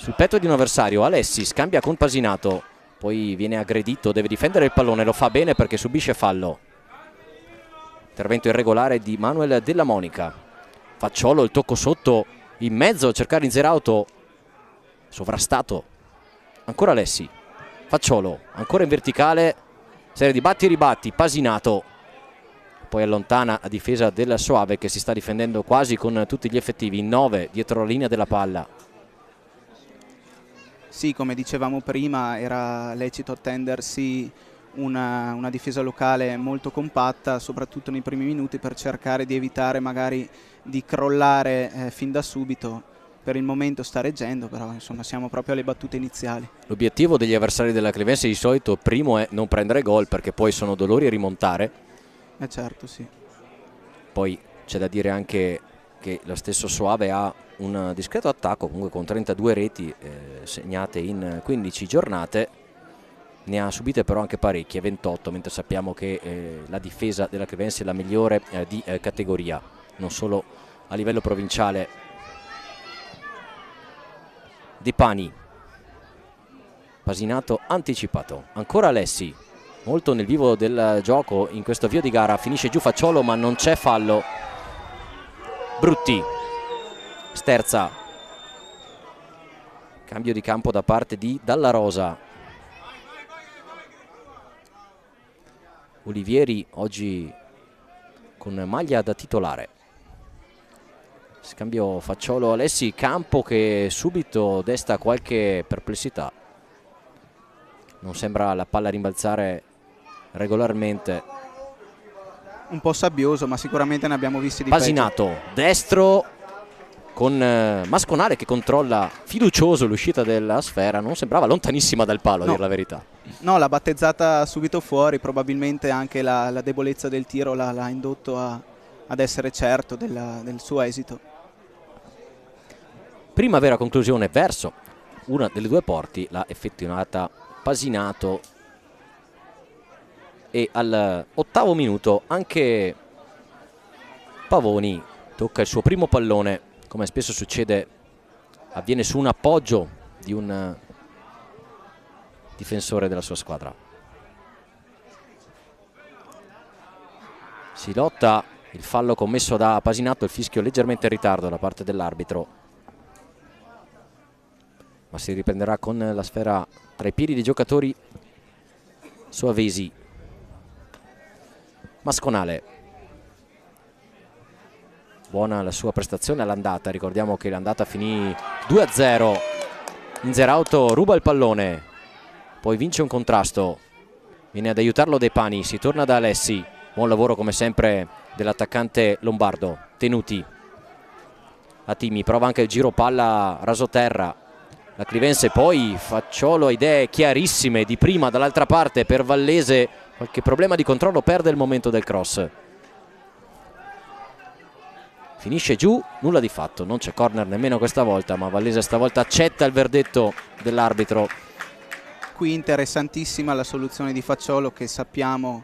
sul petto di un avversario. Alessi scambia con Pasinato, poi viene aggredito, deve difendere il pallone, lo fa bene perché subisce fallo. Intervento irregolare di Manuel Della Monica. Facciolo, il tocco sotto in mezzo a cercare Inzerauto, sovrastato. Ancora Alessi, Facciolo ancora in verticale, serie di batti e ribatti. Pasinato poi allontana a difesa del Soave che si sta difendendo quasi con tutti gli effettivi, in 9 dietro la linea della palla. Sì, come dicevamo prima, era lecito attendersi una difesa locale molto compatta, soprattutto nei primi minuti, per cercare di evitare magari di crollare fin da subito. Per il momento sta reggendo, però insomma siamo proprio alle battute iniziali. L'obiettivo degli avversari della Clivense di solito primo è non prendere gol, perché poi sono dolori a rimontare. Certo, sì. Poi c'è da dire anche che lo stesso Soave ha un discreto attacco, comunque con 32 reti segnate in 15 giornate. Ne ha subite però anche parecchie, 28, mentre sappiamo che la difesa della Clivense è la migliore di categoria, non solo a livello provinciale. De Pani, Pasinato anticipato, ancora Alessi, molto nel vivo del gioco in questo avvio di gara. Finisce giù Facciolo ma non c'è fallo. Brutti sterza, cambio di campo da parte di Dalla Rosa. Olivieri oggi con maglia da titolare. Scambio Facciolo-Alessi, campo che subito desta qualche perplessità. Non sembra la palla rimbalzare regolarmente. Un po' sabbioso, ma sicuramente ne abbiamo visti di Pasinato, peggio. destro con Masconale che controlla fiducioso l'uscita della sfera. Non sembrava lontanissima dal palo, a dire la verità. No, l'ha battezzata subito fuori, probabilmente anche la debolezza del tiro l'ha indotto ad essere certo del suo esito. Prima vera conclusione verso una delle due porti l'ha effettuata Pasinato, e all'8° minuto anche Pavoni tocca il suo primo pallone. Come spesso succede, avviene su un appoggio di un difensore della sua squadra. Si lotta, il fallo commesso da Pasinato, il fischio leggermente in ritardo da parte dell'arbitro, ma si riprenderà con la sfera tra i piedi dei giocatori soavesi. Masconale, buona la sua prestazione all'andata, ricordiamo che l'andata finì 2-0. Inzerauto ruba il pallone, poi vince un contrasto, viene ad aiutarlo De Pani, si torna da Alessi, buon lavoro come sempre dell'attaccante lombardo. Tenuti, Atimi prova anche il giro palla rasoterra. La Clivense poi, Facciolo, idee chiarissime di prima dall'altra parte per Vallese, qualche problema di controllo, perde il momento del cross. Finisce giù, nulla di fatto, non c'è corner nemmeno questa volta, ma Vallese stavolta accetta il verdetto dell'arbitro. Qui interessantissima la soluzione di Facciolo, che sappiamo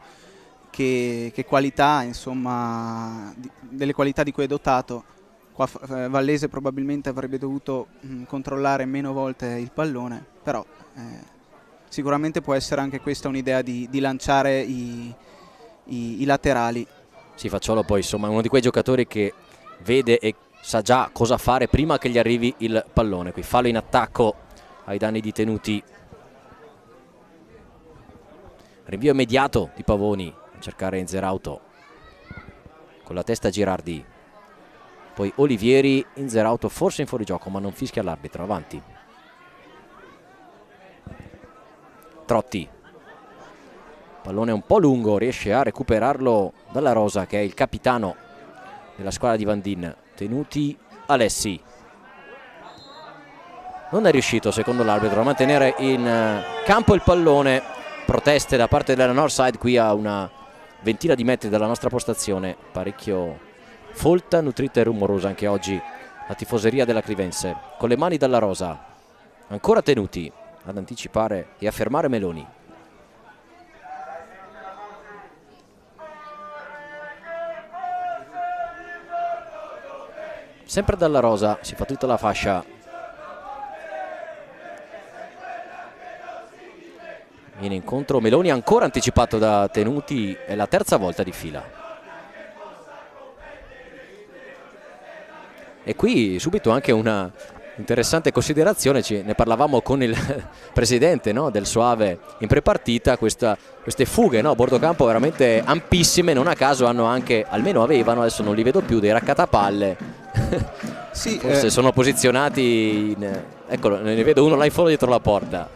che qualità, insomma, delle qualità di cui è dotato. Qua Vallese probabilmente avrebbe dovuto controllare meno volte il pallone, però sicuramente può essere anche questa un'idea di lanciare i laterali. Sì, Facciolo poi insomma è uno di quei giocatori che vede e sa già cosa fare prima che gli arrivi il pallone. Qui fallo in attacco ai danni di Tenuti. Rinvio immediato di Pavoni a cercare Inzerauto, con la testa Girardi, poi Olivieri. Inzerauto forse in fuorigioco ma non fischia l'arbitro. Avanti Trotti, pallone un po' lungo, riesce a recuperarlo Dalla Rosa che è il capitano della squadra di Vandin. Tenuti, Alessi non è riuscito secondo l'arbitro a mantenere in campo il pallone. Proteste da parte della Northside qui a una ventina di metri dalla nostra postazione, parecchio folta, nutrita e rumorosa anche oggi la tifoseria della Clivense. Con le mani Dalla Rosa, ancora Tenuti ad anticipare e a fermare Meloni. Sempre Dalla Rosa, si fa tutta la fascia Viene incontro Meloni, ancora anticipato da Tenuti, è la terza volta di fila. E qui subito anche una interessante considerazione, ne parlavamo con il presidente, no, del Soave in prepartita, queste fughe, no, a bordo campo veramente ampissime, non a caso hanno anche, almeno avevano, adesso non li vedo più, dei raccattapalle. Sì, forse sono posizionati eccolo, ne vedo uno là in fondo dietro la porta.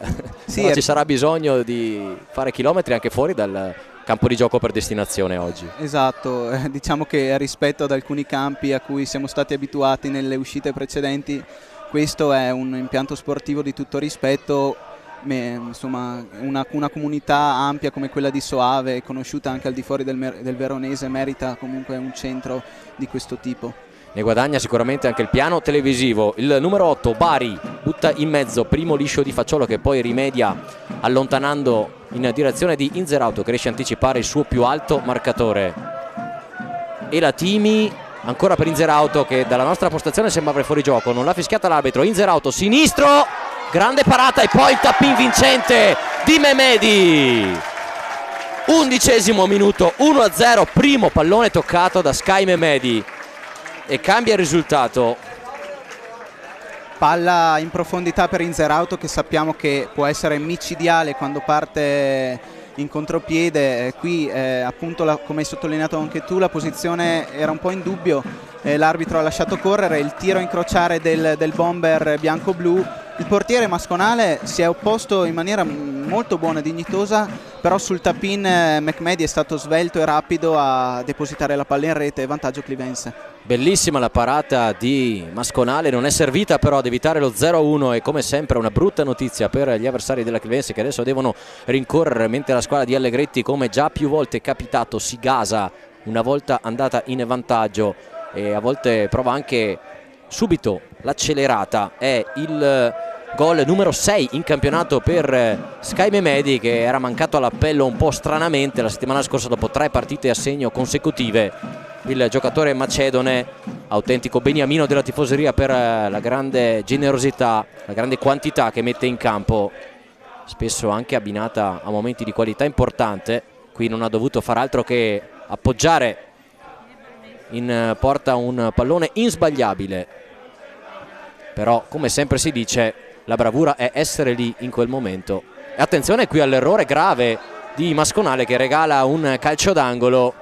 Sì, ci sarà bisogno di fare chilometri anche fuori dal campo di gioco per destinazione oggi. Esatto, diciamo che rispetto ad alcuni campi a cui siamo stati abituati nelle uscite precedenti, questo è un impianto sportivo di tutto rispetto. Insomma, una comunità ampia come quella di Soave, conosciuta anche al di fuori del Veronese, merita comunque un centro di questo tipo. Ne guadagna sicuramente anche il piano televisivo. Il numero 8 Bari butta in mezzo, primo liscio di Facciolo che poi rimedia allontanando in direzione di Inzerauto, che riesce a anticipare il suo più alto marcatore. E la Timi ancora per Inzerauto, che dalla nostra postazione sembra aver fuori gioco, non l'ha fischiata l'arbitro. Inzerauto sinistro, grande parata e poi il tap-in vincente di Mehmedi. 11° minuto, 1-0, primo pallone toccato da Sky Mehmedi e cambia il risultato. Palla in profondità per Inzerauto, che sappiamo che può essere micidiale quando parte in contropiede. Qui appunto, come hai sottolineato anche tu, la posizione era un po' in dubbio, l'arbitro ha lasciato correre, il tiro a incrociare del bomber bianco-blu. Il portiere Masconale si è opposto in maniera molto buona e dignitosa, però sul tap-in Mehmedi è stato svelto e rapido a depositare la palla in rete, vantaggio clivense. Bellissima la parata di Masconale, non è servita però ad evitare lo 0-1 e come sempre una brutta notizia per gli avversari della Clivense, che adesso devono rincorrere, mentre la squadra di Allegretti, come già più volte è capitato, si gasa una volta andata in vantaggio e a volte prova anche subito l'accelerata. È il gol numero 6 in campionato per Sky Mehmedi, che era mancato all'appello un po' stranamente la settimana scorsa dopo 3 partite a segno consecutive. Il giocatore macedone, autentico beniamino della tifoseria per la grande generosità, la grande quantità che mette in campo, spesso anche abbinata a momenti di qualità importante. Qui non ha dovuto far altro che appoggiare in porta un pallone insbagliabile, però come sempre si dice, la bravura è essere lì in quel momento. E attenzione qui all'errore grave di Masconale, che regala un calcio d'angolo.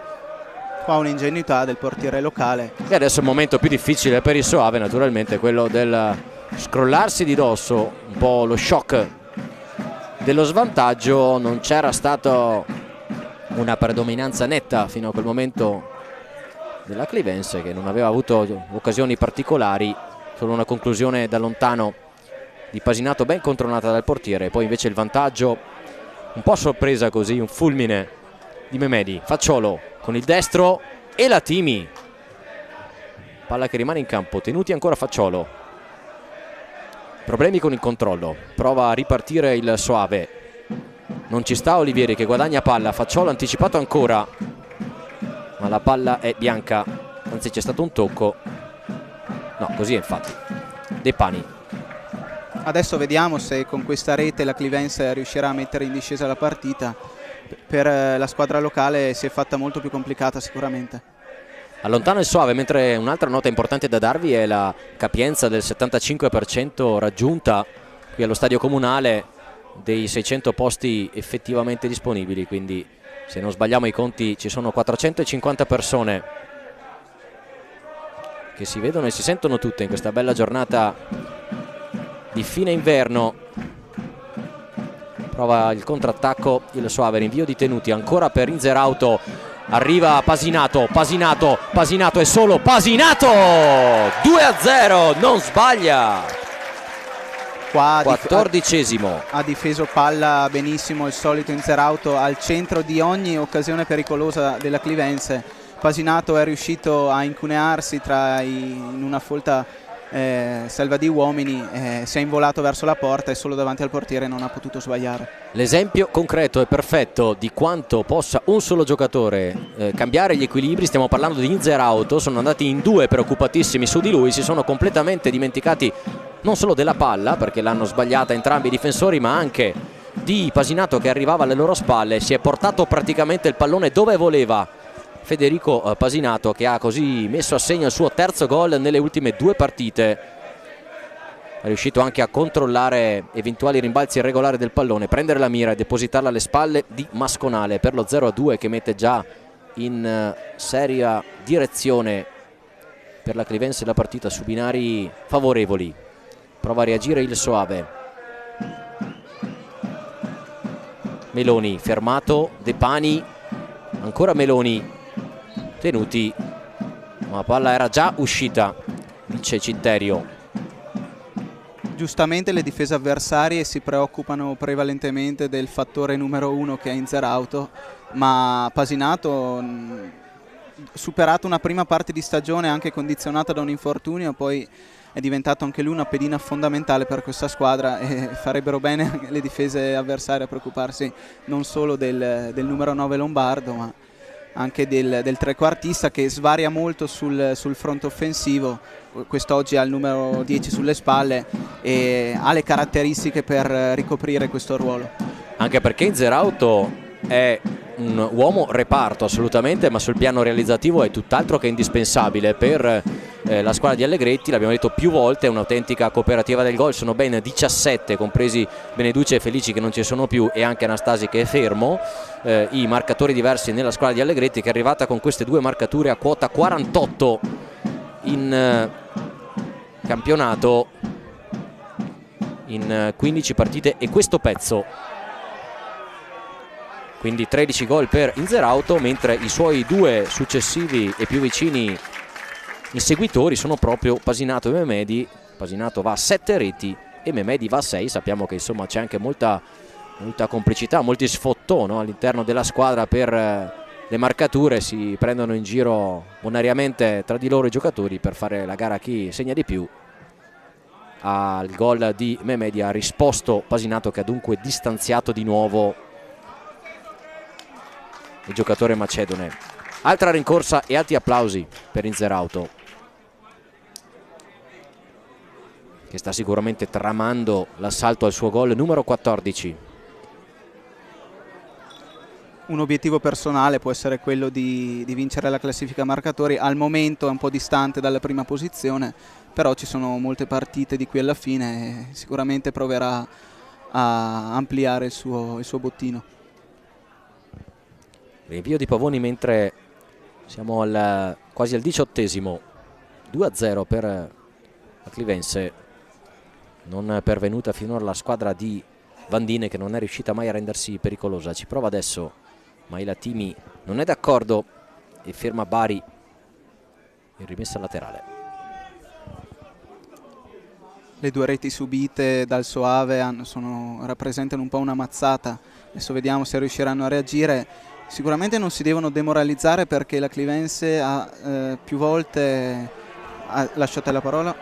Qua un'ingenuità del portiere locale. E adesso il momento più difficile per il Soave, naturalmente, quello del scrollarsi di dosso, un po' lo shock dello svantaggio. Non c'era stata una predominanza netta fino a quel momento della Clivense, che non aveva avuto occasioni particolari, solo una conclusione da lontano di Pasinato ben controllata dal portiere. Poi invece il vantaggio un po' a sorpresa, così un fulmine di Mehmedi. Facciolo con il destro e la Timi, palla che rimane in campo, Tenuti ancora Facciolo, problemi con il controllo, prova a ripartire il Soave, non ci sta Olivieri che guadagna palla, Facciolo anticipato ancora, ma la palla è bianca, anzi c'è stato un tocco, no, così è infatti. De Pani. Adesso vediamo se con questa rete la Clivense riuscirà a mettere in discesa la partita. Per la squadra locale si è fatta molto più complicata sicuramente. Allontana il Soave, mentre un'altra nota importante da darvi è la capienza del 75% raggiunta qui allo stadio comunale dei 600 posti effettivamente disponibili, quindi se non sbagliamo i conti ci sono 450 persone che si vedono e si sentono tutte in questa bella giornata di fine inverno. Prova il contrattacco il Soave, rinvio di Tenuti ancora per Inzerauto, arriva Pasinato, Pasinato è solo Pasinato, 2-0, non sbaglia. Qua 14°. Ha difeso palla benissimo il solito Inzerauto, al centro di ogni occasione pericolosa della Clivense. Pasinato è riuscito a incunearsi in una folta selva di uomini, si è involato verso la porta e solo davanti al portiere non ha potuto sbagliare. L'esempio concreto e perfetto di quanto possa un solo giocatore cambiare gli equilibri. Stiamo parlando di Inzerauto, sono andati in 2 preoccupatissimi su di lui, si sono completamente dimenticati non solo della palla, perché l'hanno sbagliata entrambi i difensori, ma anche di Pasinato che arrivava alle loro spalle, si è portato praticamente il pallone dove voleva Federico Pasinato, che ha così messo a segno il suo terzo gol nelle ultime 2 partite. È riuscito anche a controllare eventuali rimbalzi irregolari del pallone, prendere la mira e depositarla alle spalle di Masconale per lo 0-2 che mette già in seria direzione per la Clivense la partita su binari favorevoli. Prova a reagire il Soave. Meloni fermato, De Pani, ancora Meloni, tenuti, ma la palla era già uscita, dice Citterio. Giustamente le difese avversarie si preoccupano prevalentemente del fattore numero 1 che è Inzerauto, ma Pasinato, superato una prima parte di stagione anche condizionata da un infortunio, poi è diventato anche lui una pedina fondamentale per questa squadra e farebbero bene le difese avversarie a preoccuparsi non solo del numero 9 Lombardo, ma anche del trequartista che svaria molto sul fronte offensivo. Quest'oggi ha il numero 10 sulle spalle e ha le caratteristiche per ricoprire questo ruolo. Anche perché Inzerauto è un uomo reparto assolutamente, ma sul piano realizzativo è tutt'altro che indispensabile per la squadra di Allegretti. L'abbiamo detto più volte, è un'autentica cooperativa del gol, sono ben 17, compresi Beneduce e Felici che non ci sono più e anche Anastasi che è fermo, i marcatori diversi nella squadra di Allegretti, che è arrivata con queste 2 marcature a quota 48 in campionato in 15 partite e questo pezzo. Quindi 13 gol per Inzerauto, mentre i suoi 2 successivi e più vicini inseguitori sono proprio Pasinato e Memedi. Pasinato va a 7 reti e Memedi va a 6. Sappiamo che insomma c'è anche molta complicità, molti sfottò, no, all'interno della squadra per le marcature, si prendono in giro bonariamente tra di loro i giocatori per fare la gara a chi segna di più. Al gol di Memedi ha risposto Pasinato, che ha dunque distanziato di nuovo il giocatore macedone. Altra rincorsa e alti applausi per Inzerauto, che sta sicuramente tramando l'assalto al suo gol numero 14. Un obiettivo personale può essere quello di vincere la classifica marcatori. Al momento è un po' distante dalla prima posizione, però ci sono molte partite di qui alla fine e sicuramente proverà a ampliare il suo bottino. Rinvio di Pavoni mentre siamo quasi al 18esimo. 2-0 per la Clivense, non pervenuta finora la squadra di Vandine, che non è riuscita mai a rendersi pericolosa. Ci prova adesso Maila Timi, non è d'accordo e ferma Bari in rimessa laterale. Le 2 reti subite dal Soave rappresentano un po' una mazzata. Adesso vediamo se riusciranno a reagire. Sicuramente non si devono demoralizzare, perché la Clivense ha più volte... lasciate la parola.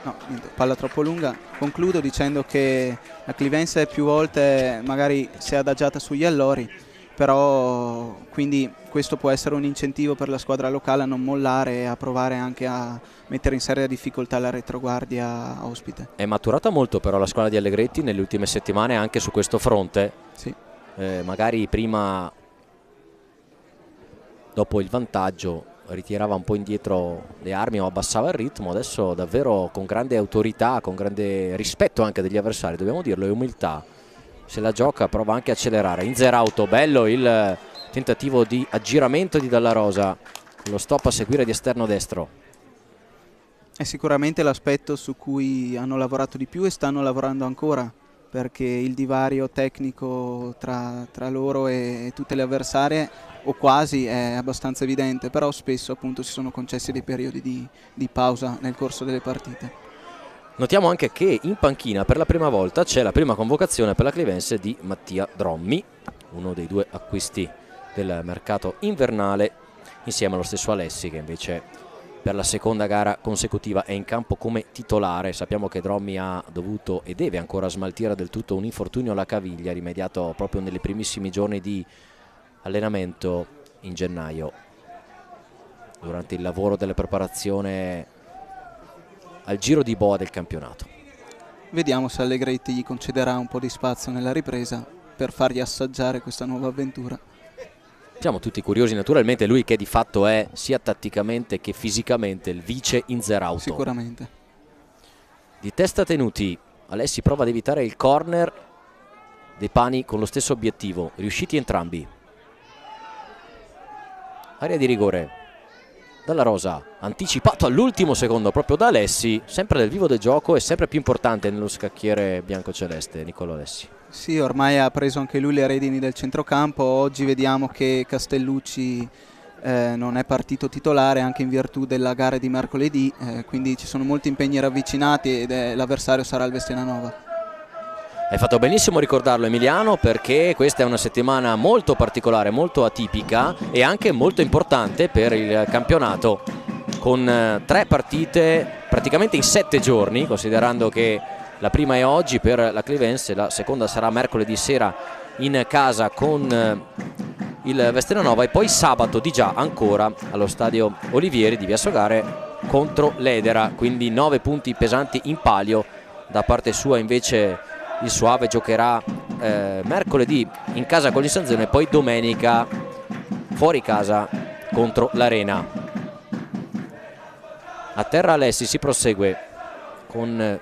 No, niente, palla troppo lunga. Concludo dicendo che la Clivense più volte magari si è adagiata sugli allori, però quindi questo può essere un incentivo per la squadra locale a non mollare e a provare anche a mettere in seria difficoltà la retroguardia ospite. È maturata molto però la squadra di Allegretti nelle ultime settimane anche su questo fronte. Sì. Magari prima, dopo il vantaggio, ritirava un po' indietro le armi o abbassava il ritmo. Adesso davvero con grande autorità, con grande rispetto anche degli avversari, dobbiamo dirlo, e umiltà, se la gioca, prova anche a accelerare. Inzerauto, bello il tentativo di aggiramento di Dalla Rosa, lo stop a seguire di esterno destro. È sicuramente l'aspetto su cui hanno lavorato di più e stanno lavorando ancora, perché il divario tecnico tra loro e tutte le avversarie, o quasi, è abbastanza evidente, però spesso appunto si sono concessi dei periodi di pausa nel corso delle partite. Notiamo anche che in panchina per la prima volta c'è la prima convocazione per la Clivense di Mattia Drommi, uno dei 2 acquisti del mercato invernale, insieme allo stesso Alessi, che invece per la seconda gara consecutiva è in campo come titolare. Sappiamo che Drommi ha dovuto e deve ancora smaltire del tutto un infortunio alla caviglia, rimediato proprio nei primissimi giorni di allenamento in gennaio, durante il lavoro della preparazione al Giro di Boa del campionato. Vediamo se Allegretti gli concederà un po' di spazio nella ripresa per fargli assaggiare questa nuova avventura. Siamo tutti curiosi, naturalmente, lui che di fatto è sia tatticamente che fisicamente il vice Inzerauto. Sicuramente. Di testa tenuti, Alessi prova ad evitare il corner, De Pani con lo stesso obiettivo, riusciti entrambi. Area di rigore, Dalla Rosa, anticipato all'ultimo secondo proprio da Alessi, sempre nel vivo del gioco e sempre più importante nello scacchiere biancoceleste, Niccolò Alessi. Sì, ormai ha preso anche lui le redini del centrocampo. Oggi vediamo che Castellucci non è partito titolare anche in virtù della gara di mercoledì, quindi ci sono molti impegni ravvicinati ed l'avversario sarà il Vestiananova. Hai fatto benissimo a ricordarlo, Emiliano, perché questa è una settimana molto particolare, molto atipica e anche molto importante per il campionato, con 3 partite praticamente in 7 giorni, considerando che la prima è oggi per la Clivense, la seconda sarà mercoledì sera in casa con il Vestiananova e poi sabato di già ancora allo stadio Olivieri di Via Sogare contro l'Edera, quindi 9 punti pesanti in palio. Da parte sua invece il Soave giocherà mercoledì in casa con l'Isanzone e poi domenica fuori casa contro l'Arena. A terra Alessi, si prosegue con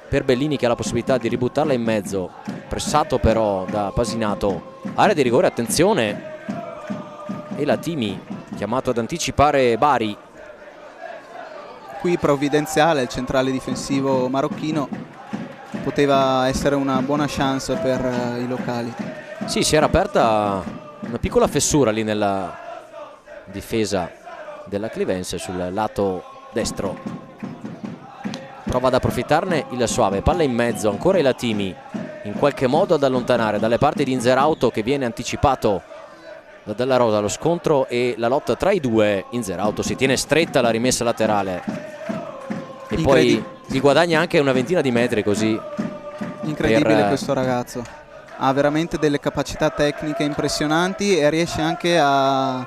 Perbellini che ha la possibilità di ributtarla in mezzo, pressato però da Pasinato. Area di rigore, attenzione, e la Timi chiamato ad anticipare Bari. Qui provvidenziale il centrale difensivo marocchino, poteva essere una buona chance per i locali. Sì, si era aperta una piccola fessura lì nella difesa della Clivense sul lato destro. Prova ad approfittarne il Soave, palla in mezzo, ancora il Latimi in qualche modo ad allontanare dalle parti di Inzerauto, che viene anticipato da Della Rosa. Lo scontro e la lotta tra i due, Inzerauto si tiene stretta la rimessa laterale e poi gli guadagna anche una ventina di metri così. Incredibile questo ragazzo, ha veramente delle capacità tecniche impressionanti e riesce anche a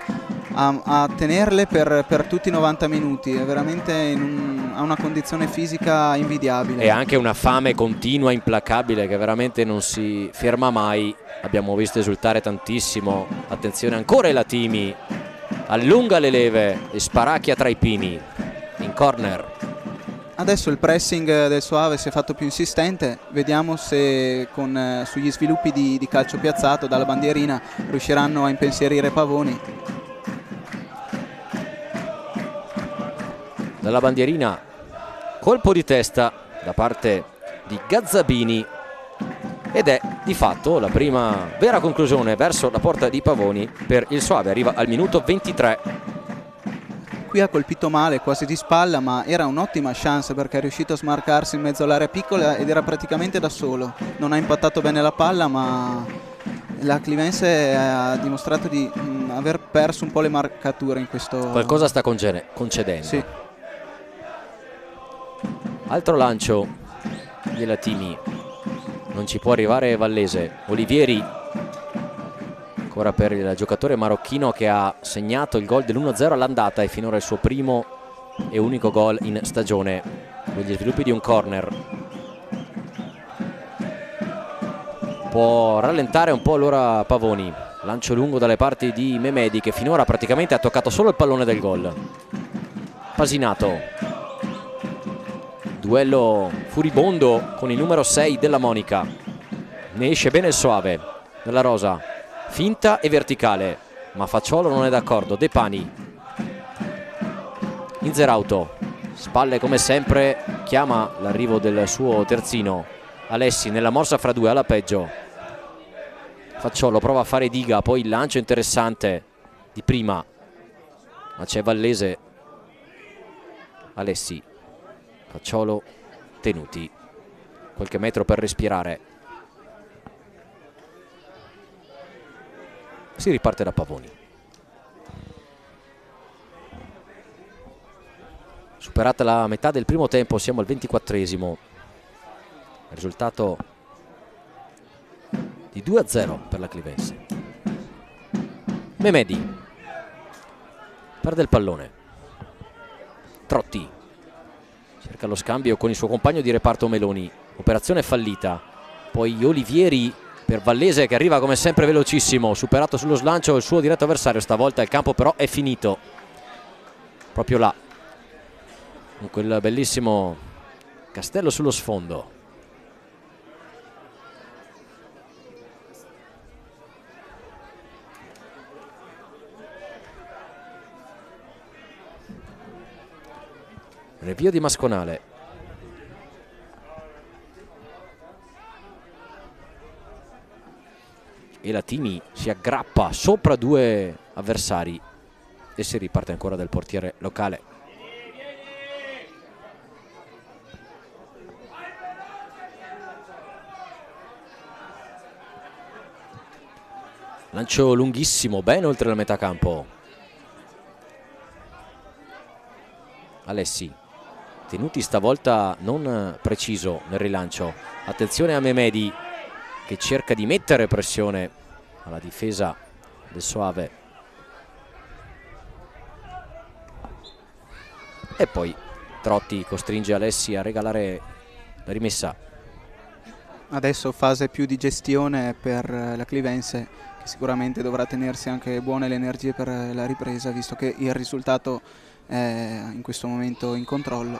tenerle per tutti i 90 minuti. È veramente ha una condizione fisica invidiabile e anche una fame continua, implacabile, che veramente non si ferma mai. Abbiamo visto esultare tantissimo. Attenzione ancora il Latimi, allunga le leve e sparacchia tra i pini in corner. Adesso il pressing del Soave si è fatto più insistente, vediamo se sugli sviluppi di calcio piazzato dalla bandierina riusciranno a impensierire Pavoni. Dalla bandierina colpo di testa da parte di Gazzabini ed è di fatto la prima vera conclusione verso la porta di Pavoni per il Soave. Arriva al minuto 23. Qui ha colpito male, quasi di spalla, ma era un'ottima chance perché è riuscito a smarcarsi in mezzo all'area piccola ed era praticamente da solo. Non ha impattato bene la palla, ma la Clivense ha dimostrato di aver perso un po' le marcature in questo... Qualcosa sta concedendo. Sì. Altro lancio della Timi, non ci può arrivare Vallese. Olivieri ancora per il giocatore marocchino che ha segnato il gol dell'1-0 all'andata e finora il suo primo e unico gol in stagione con gli sviluppi di un corner. Può rallentare un po' allora Pavoni, lancio lungo dalle parti di Memedi che finora praticamente ha toccato solo il pallone del gol. Pasinato, duello furibondo con il numero 6 della Monica, ne esce bene il Soave. Della Rosa, finta e verticale, ma Facciolo non è d'accordo. De Pani, Inzerauto, spalle come sempre, chiama l'arrivo del suo terzino. Alessi nella morsa fra due, alla peggio. Facciolo prova a fare diga, poi il lancio interessante di prima, ma c'è Vallese. Alessi, Facciolo, tenuti, qualche metro per respirare. Si riparte da Pavoni. Superata la metà del primo tempo, siamo al 24esimo. Risultato di 2-0 per la Clivense. Memedi perde il pallone. Trotti cerca lo scambio con il suo compagno di reparto Meloni. operazione fallita. Poi Olivieri per Vallese che arriva come sempre velocissimo, superato sullo slancio il suo diretto avversario, stavolta il campo però è finito proprio là, con quel bellissimo castello sullo sfondo. Rinvio di Masconale. E la Timi si aggrappa sopra due avversari e si riparte ancora del portiere locale. Lancio lunghissimo, ben oltre la metà campo. Alessi, tenuti stavolta non preciso nel rilancio. Attenzione a Memedi che cerca di mettere pressione alla difesa del Soave. E poi Trotti costringe Alessi a regalare la rimessa. Adesso fase più di gestione per la Clivense, che sicuramente dovrà tenersi anche buone le energie per la ripresa, visto che il risultato è in questo momento in controllo.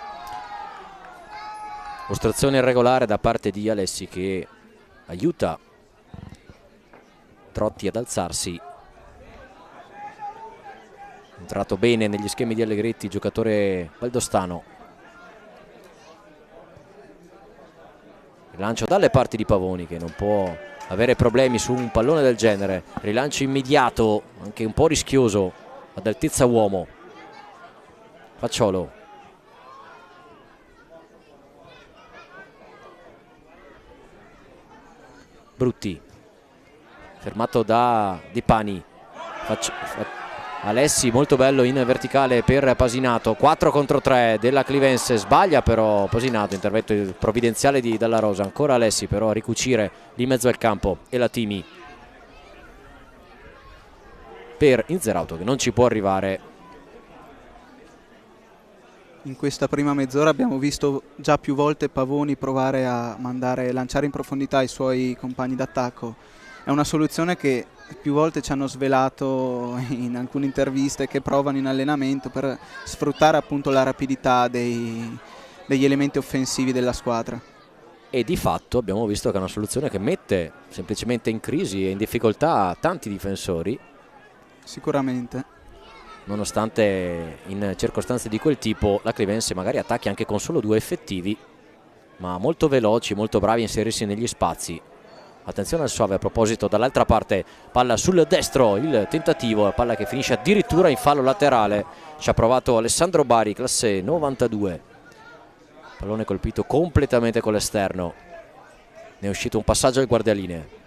Ostruzione irregolare da parte di Alessi che aiuta Trotti ad alzarsi. Entrato bene negli schemi di Allegretti, giocatore valdostano. Rilancio dalle parti di Pavoni che non può avere problemi su un pallone del genere. Rilancio immediato, anche un po' rischioso, ad altezza uomo. Facciolo. Brutti. Fermato da Di Pani. Alessi molto bello in verticale per Pasinato. 4 contro 3 della Clivense. Sbaglia però Pasinato. Intervento provvidenziale di Dalla Rosa. Ancora Alessi però a ricucire lì in mezzo al campo. E la Timi per Inzerauto che non ci può arrivare. In questa prima mezz'ora abbiamo visto già più volte Pavoni provare a lanciare in profondità i suoi compagni d'attacco. È una soluzione che più volte ci hanno svelato in alcune interviste, che provano in allenamento per sfruttare appunto la rapidità degli elementi offensivi della squadra. E di fatto abbiamo visto che è una soluzione che mette semplicemente in crisi e in difficoltà tanti difensori. Sicuramente. Nonostante in circostanze di quel tipo la Clivense magari attacchi anche con solo 2 effettivi, ma molto veloci, molto bravi a inserirsi negli spazi. Attenzione al Soave a proposito, dall'altra parte palla sul destro, il tentativo, palla che finisce addirittura in fallo laterale. Ci ha provato Alessandro Bari, classe 92. Pallone colpito completamente con l'esterno. Ne è uscito un passaggio al guardialinee.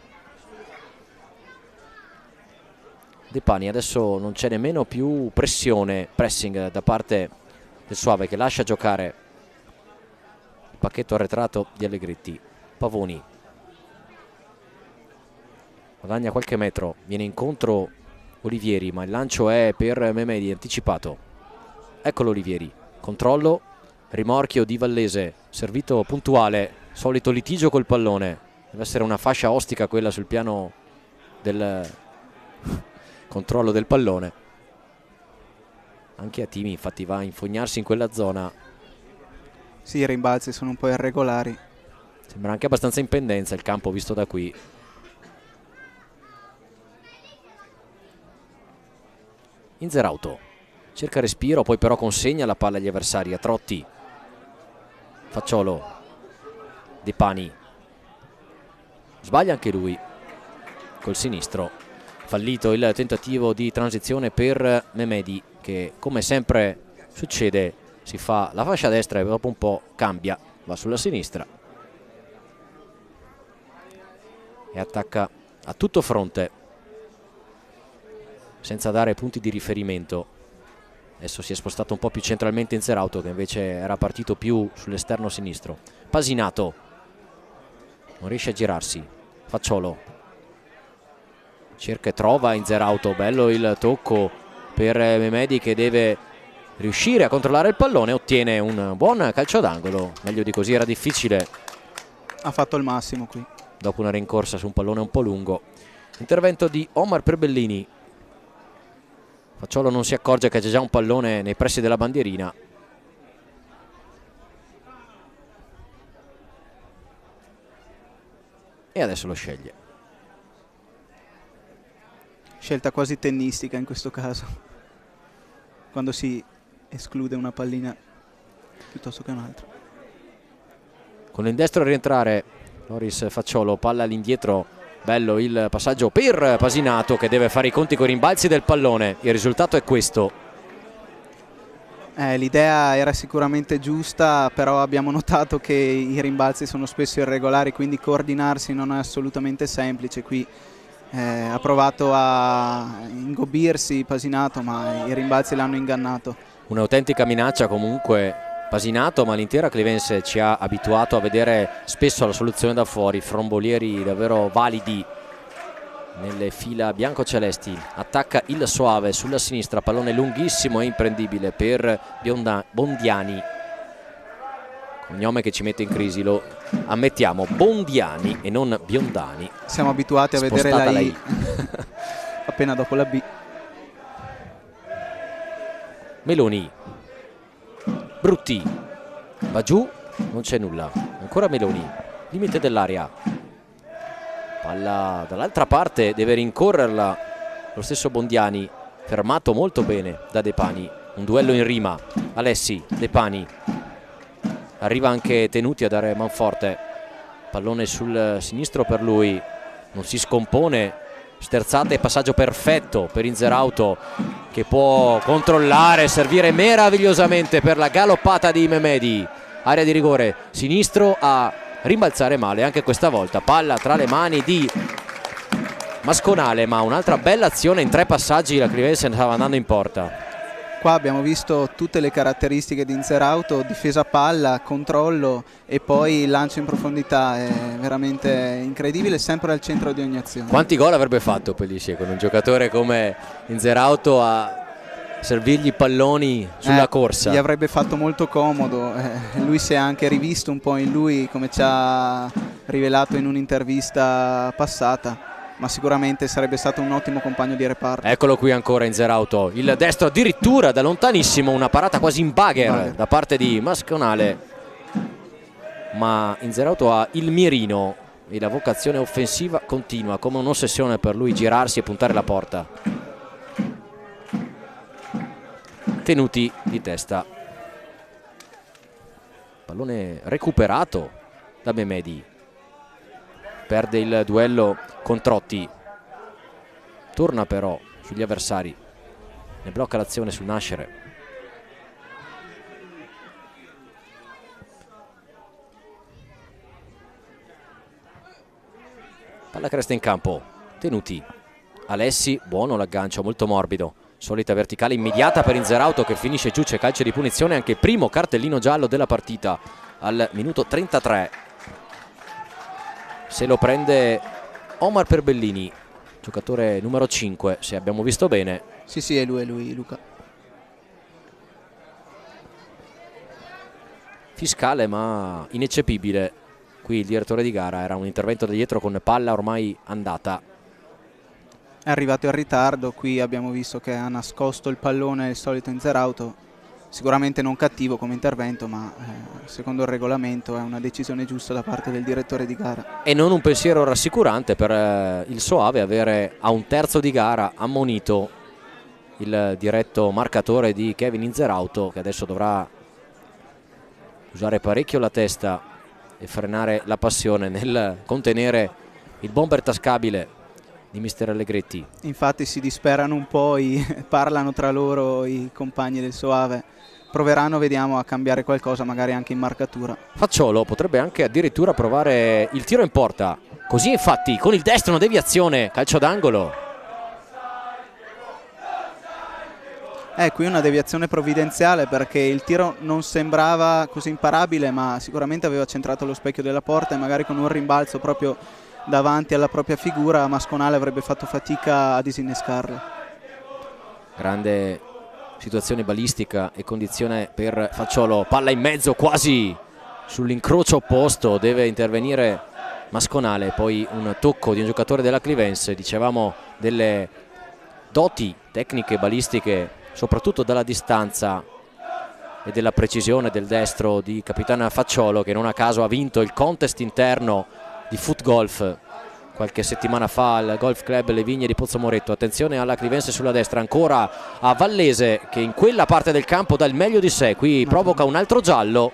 De Pani, adesso non c'è nemmeno più pressing da parte del Soave che lascia giocare il pacchetto arretrato di Allegretti. Pavoni guadagna qualche metro, viene incontro Olivieri, ma il lancio è per Memedi, anticipato. Eccolo Olivieri, controllo, rimorchio di Vallese, servito puntuale, solito litigio col pallone. Deve essere una fascia ostica quella sul piano del controllo del pallone. Anche a Timi infatti va a infognarsi in quella zona. Sì, i rimbalzi sono un po' irregolari. Sembra anche abbastanza in pendenza il campo visto da qui. Inzerauto cerca respiro, poi però consegna la palla agli avversari. A Trotti, Facciolo, Di Pani, sbaglia anche lui col sinistro. Fallito il tentativo di transizione per Memedi che, come sempre succede, si fa la fascia destra e dopo un po' cambia, va sulla sinistra e attacca a tutto fronte senza dare punti di riferimento. Adesso si è spostato un po' più centralmente Inzerauto che invece era partito più sull'esterno sinistro. Pasinato non riesce a girarsi. Facciolo cerca e trova Inzerauto, bello il tocco per Memedi che deve riuscire a controllare il pallone, ottiene un buon calcio d'angolo. Meglio di così era difficile Ha fatto il massimo qui. Dopo una rincorsa su un pallone un po' lungo. Intervento di Omar Perbellini. Facciolo non si accorge che c'è già un pallone nei pressi della bandierina. E adesso lo sceglie. Scelta quasi tennistica in questo caso, quando si esclude una pallina piuttosto che un'altra. Con il destro a rientrare Loris Facciolo, palla all'indietro, bello il passaggio per Pasinato che deve fare i conti con i rimbalzi del pallone. Il risultato è questo. L'idea era sicuramente giusta, però abbiamo notato che i rimbalzi sono spesso irregolari, quindi coordinarsi non è assolutamente semplice. Qui ha provato a ingobbirsi Pasinato, ma i rimbalzi l'hanno ingannato. Un'autentica minaccia comunque Pasinato, ma l'intera Clivense ci ha abituato a vedere spesso la soluzione da fuori, frombolieri davvero validi nelle fila biancocelesti. Attacca il Soave sulla sinistra, pallone lunghissimo e imprendibile per Bondiani, cognome che ci mette in crisi, lo ammettiamo, Bondiani e non Biondani. Siamo abituati a vedere la I appena dopo la B. Meloni, Brutti, va giù, non c'è nulla, ancora Meloni, limite dell'area. Palla dall'altra parte, deve rincorrerla lo stesso Bondiani, fermato molto bene da De Pani. Un duello in rima, Alessi, De Pani, arriva anche Tenuti a dare manforte, pallone sul sinistro per lui, non si scompone, sterzata e passaggio perfetto per Inzerauto che può controllare, servire meravigliosamente per la galoppata di Mehmedi. Area di rigore, sinistro a rimbalzare male anche questa volta, palla tra le mani di Masconale, ma un'altra bella azione in 3 passaggi, la Clivense stava andando in porta. Qua abbiamo visto tutte le caratteristiche di Inzerauto: difesa palla, controllo e poi lancio in profondità. È veramente incredibile, sempre al centro di ogni azione. Quanti gol avrebbe fatto Pellissier con un giocatore come Inzerauto a servirgli palloni sulla corsa? Gli avrebbe fatto molto comodo. Lui si è anche rivisto un po' in lui, come ci ha rivelato in un'intervista passata, ma sicuramente sarebbe stato un ottimo compagno di reparto. Eccolo qui ancora Inzerauto, il destro addirittura da lontanissimo, una parata quasi in bagger da parte di Masconale, ma Inzerauto ha il mirino e la vocazione offensiva continua, come un'ossessione per lui girarsi e puntare la porta. Tenuti di testa, pallone recuperato da Mehmedi, perde il duello con Trotti, torna però sugli avversari, ne blocca l'azione sul nascere. Palla che resta in campo, Tenuti, Alessi, buono l'aggancio, molto morbido. Solita verticale immediata per Inzerauto che finisce giù, c'è calcio di punizione, anche il primo cartellino giallo della partita al minuto 33. Se lo prende Omar Perbellini, giocatore numero 5, se abbiamo visto bene. Sì, è lui Luca. Fiscale ma ineccepibile. Qui il direttore di gara, era un intervento da dietro con palla ormai andata. È arrivato in ritardo, qui abbiamo visto che ha nascosto il pallone il solito Inzerauto, sicuramente non cattivo come intervento, ma secondo il regolamento è una decisione giusta da parte del direttore di gara. E non un pensiero rassicurante per il Soave avere a un terzo di gara ammonito il diretto marcatore di Kevin Inzerauto, che adesso dovrà usare parecchio la testa e frenare la passione nel contenere il bomber tascabile di mister Allegretti. Infatti si disperano un po', parlano tra loro i compagni del Soave, proveranno, vediamo, a cambiare qualcosa magari anche in marcatura. Facciolo potrebbe anche addirittura provare il tiro in porta, così infatti con il destro una deviazione, calcio d'angolo. Qui una deviazione provvidenziale, perché il tiro non sembrava così imparabile, ma sicuramente aveva centrato lo specchio della porta e magari con un rimbalzo proprio davanti alla propria figura Masconale avrebbe fatto fatica a disinnescarla. Grande situazione balistica e condizione per Facciolo, palla in mezzo quasi sull'incrocio opposto deve intervenire Masconale. Poi un tocco di un giocatore della Clivense, dicevamo delle doti tecniche balistiche soprattutto dalla distanza e della precisione del destro di Capitano Facciolo, che non a caso ha vinto il contest interno di foot golf qualche settimana fa al Golf Club Le Vigne di Pozzomoretto. Attenzione alla Clivense sulla destra, ancora a Vallese che in quella parte del campo dà il meglio di sé, qui provoca un altro giallo,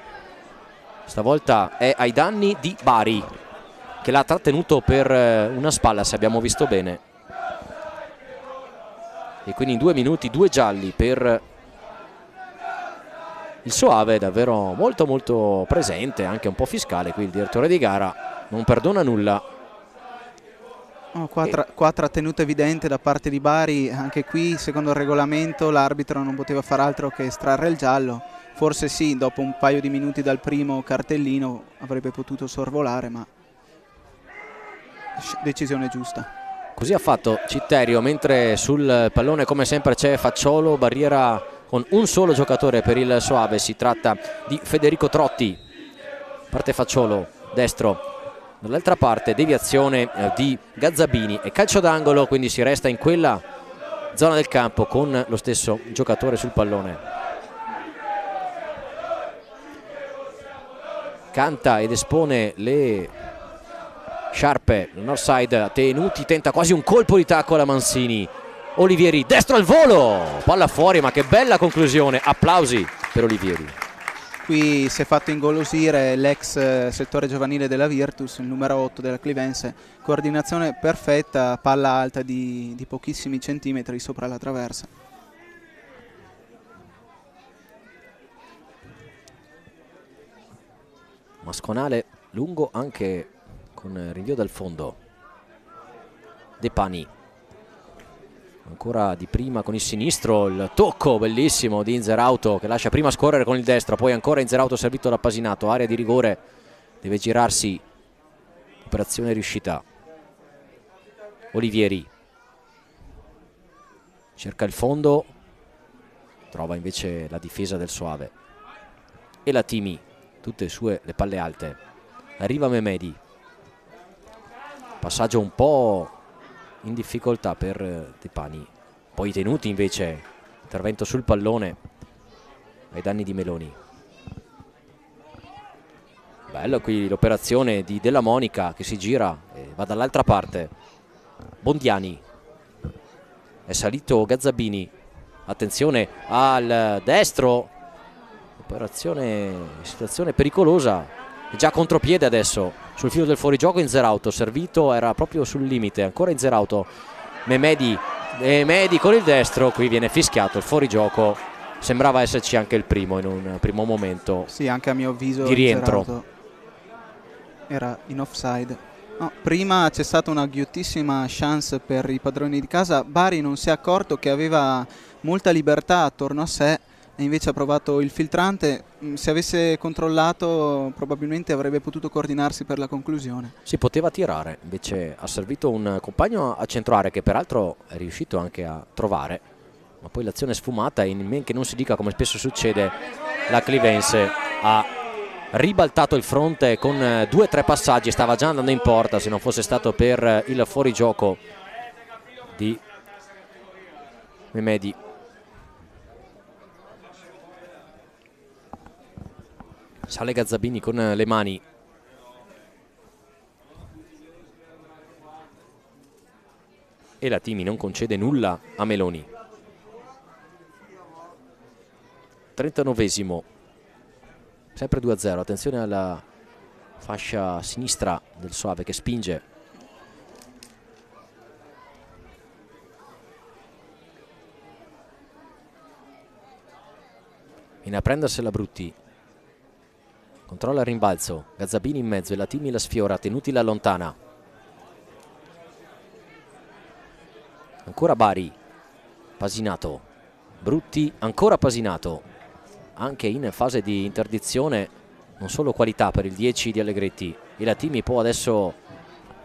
stavolta è ai danni di Bari che l'ha trattenuto per una spalla se abbiamo visto bene, e quindi in 2 minuti 2 gialli per il Soave, davvero molto molto presente, anche un po' fiscale qui il direttore di gara, non perdona nulla. Qua trattenuta evidente da parte di Bari, anche qui secondo il regolamento l'arbitro non poteva fare altro che estrarre il giallo. Forse sì, dopo un paio di minuti dal primo cartellino avrebbe potuto sorvolare, ma decisione giusta. Così ha fatto Citterio, mentre sul pallone come sempre c'è Facciolo, barriera con un solo giocatore per il Soave, si tratta di Federico Trotti. Parte Facciolo, destro, dall'altra parte deviazione di Gazzabini e calcio d'angolo, quindi si resta in quella zona del campo con lo stesso giocatore sul pallone. Canta ed espone le sciarpe, il Northside Tenuti, tenta quasi un colpo di tacco alla Mansini. Olivieri, destro al volo, palla fuori, ma che bella conclusione, applausi per Olivieri. Qui si è fatto ingolosire l'ex settore giovanile della Virtus, il numero 8 della Clivense, coordinazione perfetta, palla alta di pochissimi centimetri sopra la traversa. Masconale lungo anche con rinvio dal fondo. De Pani ancora di prima con il sinistro, il tocco bellissimo di Inzerauto che lascia prima scorrere con il destro, poi ancora Inzerauto servito da Pasinato, area di rigore, deve girarsi, operazione riuscita. Olivieri cerca il fondo, trova invece la difesa del Soave e la Timi, tutte sue le palle alte. Arriva Memedi, passaggio un po' in difficoltà per De Pani, poi Tenuti invece, intervento sul pallone ai danni di Meloni. Bello qui l'operazione di Della Monica che si gira e va dall'altra parte. Bondiani, è salito Gazzabini, attenzione al destro, operazione, situazione pericolosa, è già contropiede adesso sul filo del fuorigioco. Inzerauto servito, era proprio sul limite, ancora Inzerauto, Memedi con il destro, qui viene fischiato il fuorigioco, sembrava esserci anche il primo in un primo momento, sì, anche a mio avviso di rientro. Inzerauto era in offside. No, prima c'è stata una ghiottissima chance per i padroni di casa. Bari non si è accorto che aveva molta libertà attorno a sé e invece ha provato il filtrante. Se avesse controllato probabilmente avrebbe potuto coordinarsi per la conclusione. Si poteva tirare, invece ha servito un compagno a centrare che peraltro è riuscito anche a trovare, ma poi l'azione è sfumata e in men che non si dica, come spesso succede, la Clivense ha ribaltato il fronte con 2-3 passaggi, stava già andando in porta se non fosse stato per il fuorigioco di Memedi. Sale Gazzabini con le mani, e la Timi non concede nulla a Meloni. 39esimo, sempre 2-0, attenzione alla fascia sinistra del Soave che spinge. Viene a prendersela Brutti, controlla il rimbalzo, Gazzabini in mezzo e la Timi la sfiora, Tenuti la allontana. Ancora Bari, Pasinato, Brutti, ancora Pasinato, anche in fase di interdizione non solo qualità per il 10 di Allegretti, e la Timi può adesso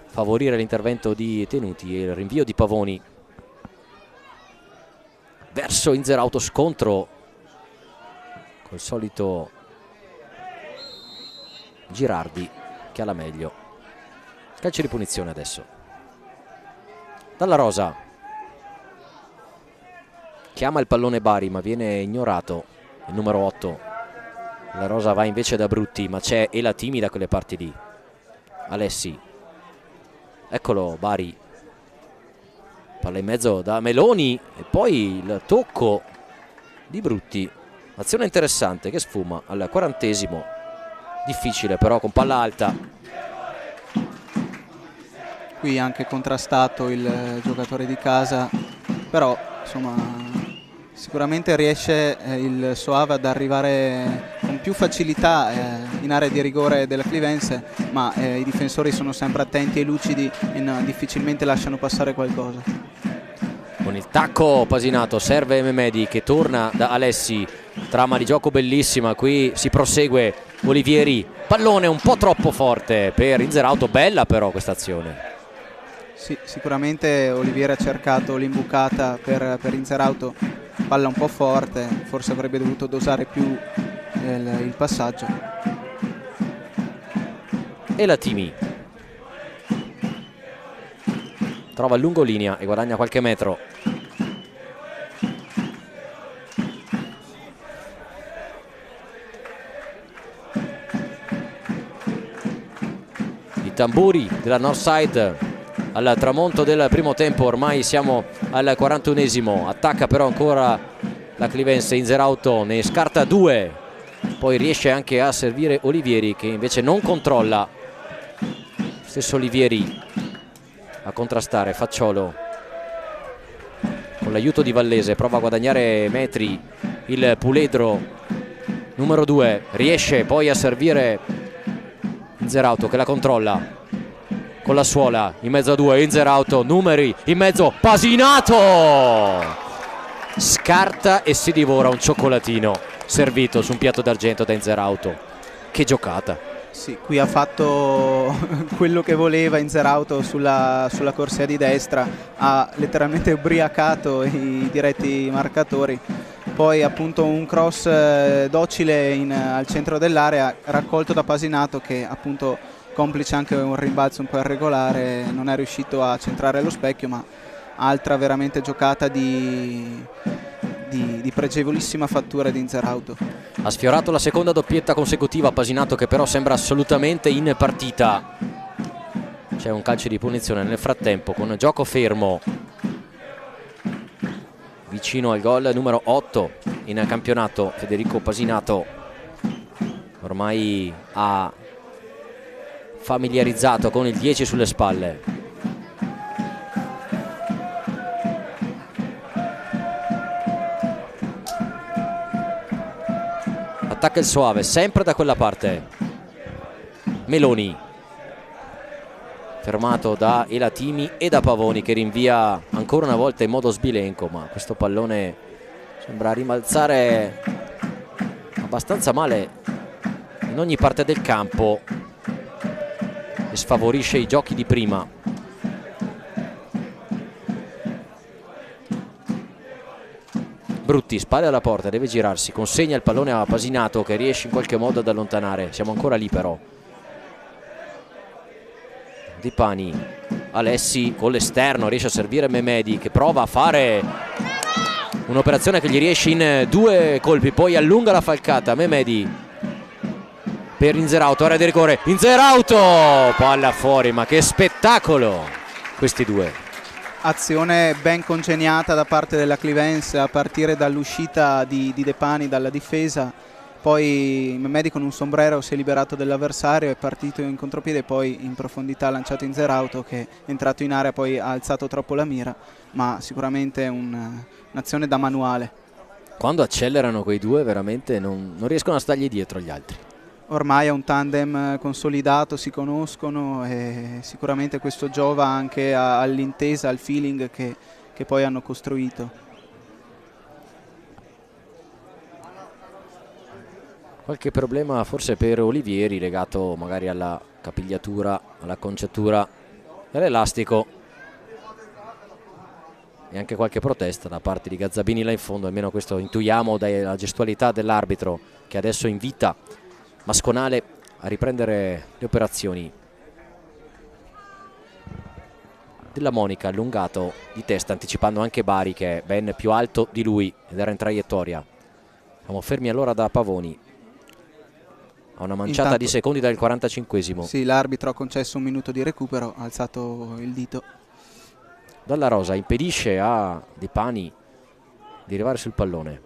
favorire l'intervento di Tenuti e il rinvio di Pavoni verso Inzerauto, scontro col solito Girardi che ha la meglio. Calcio di punizione adesso. Dalla Rosa. Chiama il pallone Bari ma viene ignorato il numero 8. La Rosa va invece da Brutti, ma c'è Elatimi da quelle parti lì. Alessi. Eccolo Bari. Palla in mezzo da Meloni e poi il tocco di Brutti. Azione interessante che sfuma al 40esimo. Difficile però con palla alta. Qui anche contrastato il giocatore di casa, però insomma sicuramente riesce il Soave ad arrivare con più facilità in area di rigore della Clivense, ma i difensori sono sempre attenti e lucidi e difficilmente lasciano passare qualcosa. Con il tacco Pasinato serve Memedi che torna da Alessi. Trama di gioco bellissima, qui si prosegue. Olivieri, pallone un po' troppo forte per Inzerauto, bella però questa azione. Sì, sicuramente Olivieri ha cercato l'imbucata per Inzerauto, palla un po' forte, forse avrebbe dovuto dosare più il passaggio. Elatimi trova il lungolinea e guadagna qualche metro. I tamburi della Northside al tramonto del primo tempo, ormai siamo al 41esimo. Attacca però ancora la Clivense. Inzerauto ne scarta 2, poi riesce anche a servire Olivieri che invece non controlla. Stesso Olivieri a contrastare Facciolo con l'aiuto di Vallese, prova a guadagnare metri il puledro numero 2, riesce poi a servire Inzerauto che la controlla con la suola in mezzo a 2. Inzerauto, numeri in mezzo, Pasinato scarta e si divora un cioccolatino servito su un piatto d'argento da Inzerauto. Che giocata! Sì, qui ha fatto quello che voleva Inzerauto sulla corsia di destra, ha letteralmente ubriacato i diretti marcatori, poi appunto un cross docile al centro dell'area raccolto da Pasinato che appunto, complice anche un rimbalzo un po' irregolare, non è riuscito a centrare lo specchio, ma altra veramente giocata di pregevolissima fattura di Inzerauto. Ha sfiorato la seconda doppietta consecutiva Pasinato che però sembra assolutamente in partita. C'è un calcio di punizione nel frattempo con gioco fermo vicino al gol numero 8 in campionato. Federico Pasinato ormai ha familiarizzato con il 10 sulle spalle. Attacca il Soave sempre da quella parte. Meloni fermato da Elatimi e da Pavoni che rinvia ancora una volta in modo sbilenco, ma questo pallone sembra rimbalzare abbastanza male in ogni parte del campo e sfavorisce i giochi di prima. Brutti, spalle alla porta, deve girarsi, consegna il pallone a Pasinato che riesce in qualche modo ad allontanare. Siamo ancora lì però. Di Pani, Alessi con l'esterno, riesce a servire Memedi che prova a fare un'operazione che gli riesce in 2 colpi, poi allunga la falcata. Memedi per Inzerauto, area di rigore, Inzerauto, palla fuori, ma che spettacolo questi due. Azione ben congegnata da parte della Clivense a partire dall'uscita di De Pani dalla difesa, poi Memedi con un sombrero si è liberato dell'avversario, è partito in contropiede e poi in profondità ha lanciato Inzerauto che è entrato in area, poi ha alzato troppo la mira, ma sicuramente un'azione da manuale. Quando accelerano quei due veramente non riescono a stargli dietro gli altri. Ormai è un tandem consolidato, si conoscono e sicuramente questo giova anche all'intesa, al feeling che poi hanno costruito. Qualche problema forse per Olivieri legato magari alla capigliatura, all'acconciatura dell'elastico e anche qualche protesta da parte di Gazzabini là in fondo, almeno questo intuiamo dalla gestualità dell'arbitro che adesso invita Masconale a riprendere le operazioni. Della Monica allungato di testa, anticipando anche Bari che è ben più alto di lui ed era in traiettoria. Siamo fermi allora da Pavoni a una manciata di secondi dal 45esimo. Sì, l'arbitro ha concesso un minuto di recupero, ha alzato il dito. Dalla Rosa impedisce a De Pani di arrivare sul pallone.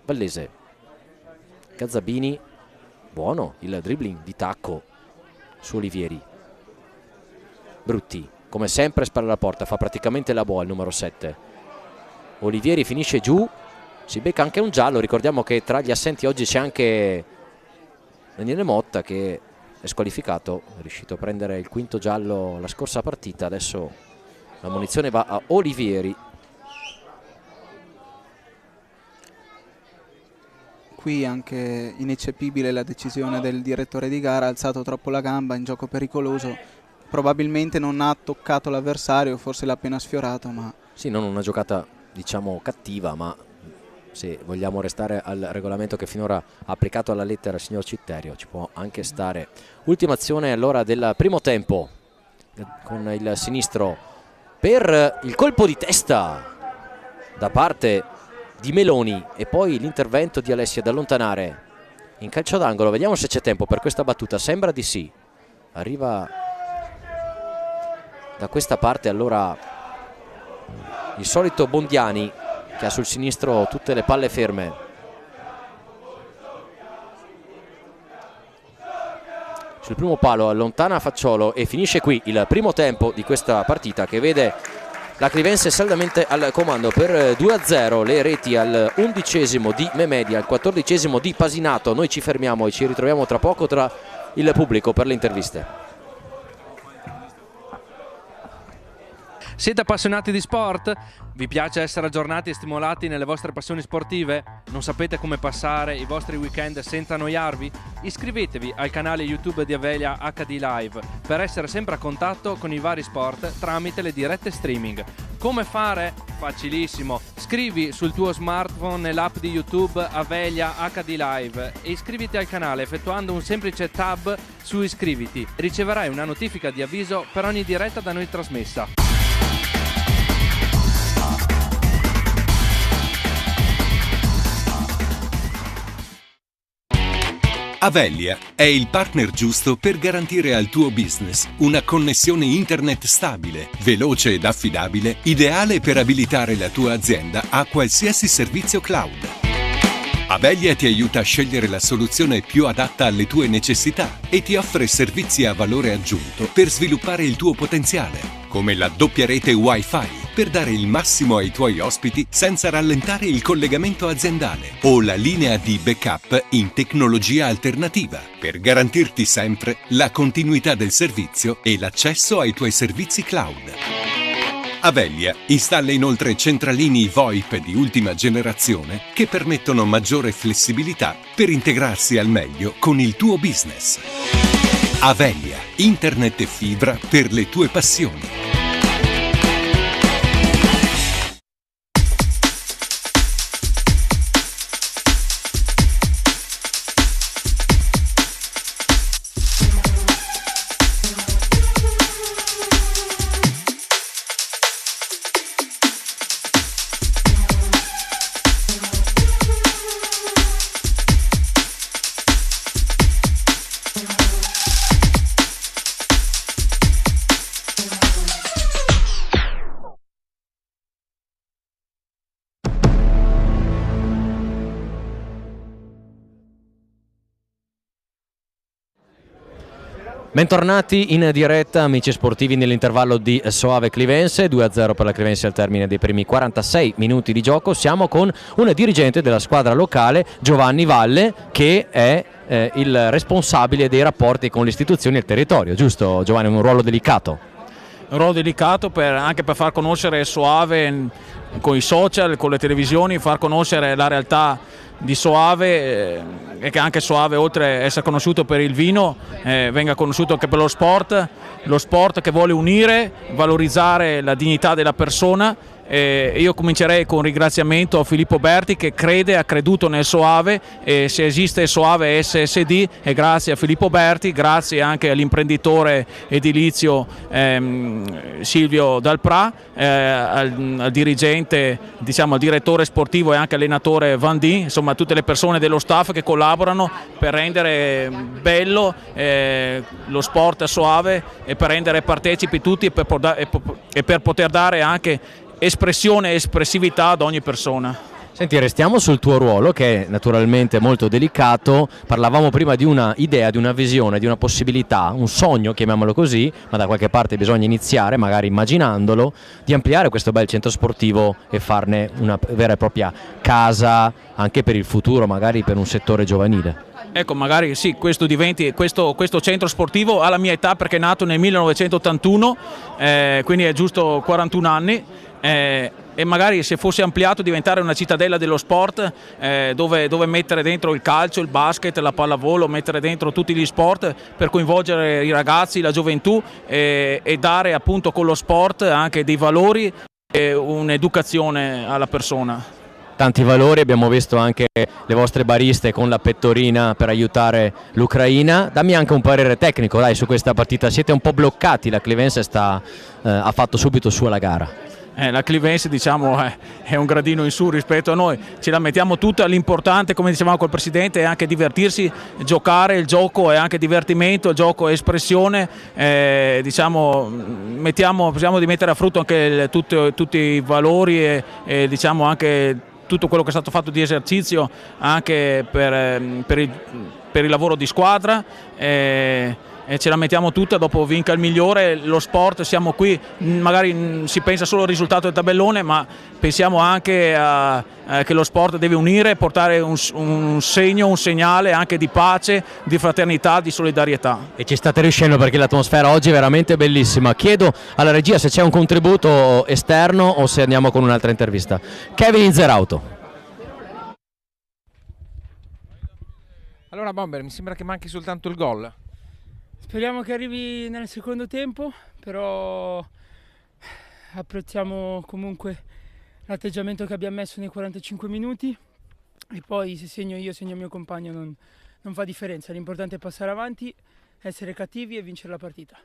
Vallese, Gazzabini, buono il dribbling di tacco su Olivieri. Brutti, come sempre spara la porta, fa praticamente la boa il numero 7. Olivieri finisce giù, si becca anche un giallo. Ricordiamo che tra gli assenti oggi c'è anche Daniele Motta che è squalificato, è riuscito a prendere il quinto giallo la scorsa partita. Adesso la munizione va a Olivieri. Qui anche ineccepibile la decisione del direttore di gara, ha alzato troppo la gamba in gioco pericoloso, probabilmente non ha toccato l'avversario, forse l'ha appena sfiorato, ma sì, non una giocata diciamo cattiva, ma se vogliamo restare al regolamento che finora ha applicato alla lettera il signor Citterio ci può anche stare. Ultima azione allora del primo tempo, con il sinistro per il colpo di testa da parte di Meloni e poi l'intervento di Alessi ad allontanare in calcio d'angolo. Vediamo se c'è tempo per questa battuta, sembra di sì. Arriva da questa parte allora il solito Bondiani che ha sul sinistro tutte le palle ferme. Sul primo palo allontana Facciolo e finisce qui il primo tempo di questa partita che vede la Clivense saldamente al comando per 2-0, le reti al 11esimo di Memedi, al 14esimo di Pasinato. Noi ci fermiamo e ci ritroviamo tra poco tra il pubblico per le interviste. Siete appassionati di sport? Vi piace essere aggiornati e stimolati nelle vostre passioni sportive? Non sapete come passare i vostri weekend senza annoiarvi? Iscrivetevi al canale YouTube di Avelia HD Live per essere sempre a contatto con i vari sport tramite le dirette streaming. Come fare? Facilissimo. Scrivi sul tuo smartphone nell'app di YouTube Avelia HD Live e iscriviti al canale effettuando un semplice tab su iscriviti. Riceverai una notifica di avviso per ogni diretta da noi trasmessa. Avelia è il partner giusto per garantire al tuo business una connessione internet stabile, veloce ed affidabile, ideale per abilitare la tua azienda a qualsiasi servizio cloud. Avelia ti aiuta a scegliere la soluzione più adatta alle tue necessità e ti offre servizi a valore aggiunto per sviluppare il tuo potenziale, come la doppia rete Wi-Fi per dare il massimo ai tuoi ospiti senza rallentare il collegamento aziendale, o la linea di backup in tecnologia alternativa per garantirti sempre la continuità del servizio e l'accesso ai tuoi servizi cloud. Avelia installa inoltre centralini VoIP di ultima generazione che permettono maggiore flessibilità per integrarsi al meglio con il tuo business. Avelia, internet e fibra per le tue passioni. Bentornati in diretta amici sportivi nell'intervallo di Soave Clivense, 2-0 per la Clivense al termine dei primi 46 minuti di gioco. Siamo con un dirigente della squadra locale, Giovanni Valle, che è il responsabile dei rapporti con le istituzioni e il territorio, giusto Giovanni? Un ruolo delicato. Un ruolo delicato anche per far conoscere Soave con i social, con le televisioni, far conoscere la realtà di Soave e che anche Soave, oltre a essere conosciuto per il vino, venga conosciuto anche per lo sport che vuole unire, valorizzare la dignità della persona Io comincerei con un ringraziamento a Filippo Berti, che ha creduto nel Soave, e se esiste il Soave SSD è grazie a Filippo Berti, grazie anche all'imprenditore edilizio Silvio Dalprà, al dirigente, diciamo al direttore sportivo e anche allenatore Vandin, insomma tutte le persone dello staff che collaborano per rendere bello lo sport a Soave e per rendere partecipi tutti e per poter dare anche espressione e espressività ad ogni persona. Senti, restiamo sul tuo ruolo, che è naturalmente molto delicato. Parlavamo prima di una idea, di una visione, di una possibilità, un sogno, chiamiamolo così, ma da qualche parte bisogna iniziare, magari immaginandolo, di ampliare questo bel centro sportivo e farne una vera e propria casa anche per il futuro, magari per un settore giovanile. Ecco, magari sì, questo centro sportivo alla mia età, perché è nato nel 1981, quindi è giusto 41 anni, e magari se fosse ampliato diventare una cittadella dello sport, dove mettere dentro il calcio, il basket, la pallavolo, mettere dentro tutti gli sport per coinvolgere i ragazzi, la gioventù e dare appunto con lo sport anche dei valori e un'educazione alla persona. Tanti valori, abbiamo visto anche le vostre bariste con la pettorina per aiutare l'Ucraina. Dammi anche un parere tecnico, dai, su questa partita. Siete un po' bloccati, la Clivense ha fatto subito su alla gara. La Clivense, diciamo, è un gradino in su rispetto a noi, ce la mettiamo tutta. L'importante, come dicevamo col Presidente, è anche divertirsi, giocare. Il gioco è anche divertimento, il gioco è espressione, diciamo, cerchiamo di mettere a frutto anche tutti i valori e diciamo anche tutto quello che è stato fatto di esercizio anche per il lavoro di squadra, e ce la mettiamo tutta. Dopo vinca il migliore. Lo sport, siamo qui, magari si pensa solo al risultato del tabellone, ma pensiamo anche che lo sport deve unire, portare un segno, un segnale anche di pace, di fraternità, di solidarietà. E ci state riuscendo, perché l'atmosfera oggi è veramente bellissima. Chiedo alla regia se c'è un contributo esterno o se andiamo con un'altra intervista. Kevin Zerauto. Allora Bomber, mi sembra che manchi soltanto il gol. Speriamo che arrivi nel secondo tempo, però apprezziamo comunque l'atteggiamento che abbiamo messo nei 45 minuti, e poi se segno io, segno il mio compagno, non fa differenza. L'importante è passare avanti, essere cattivi e vincere la partita.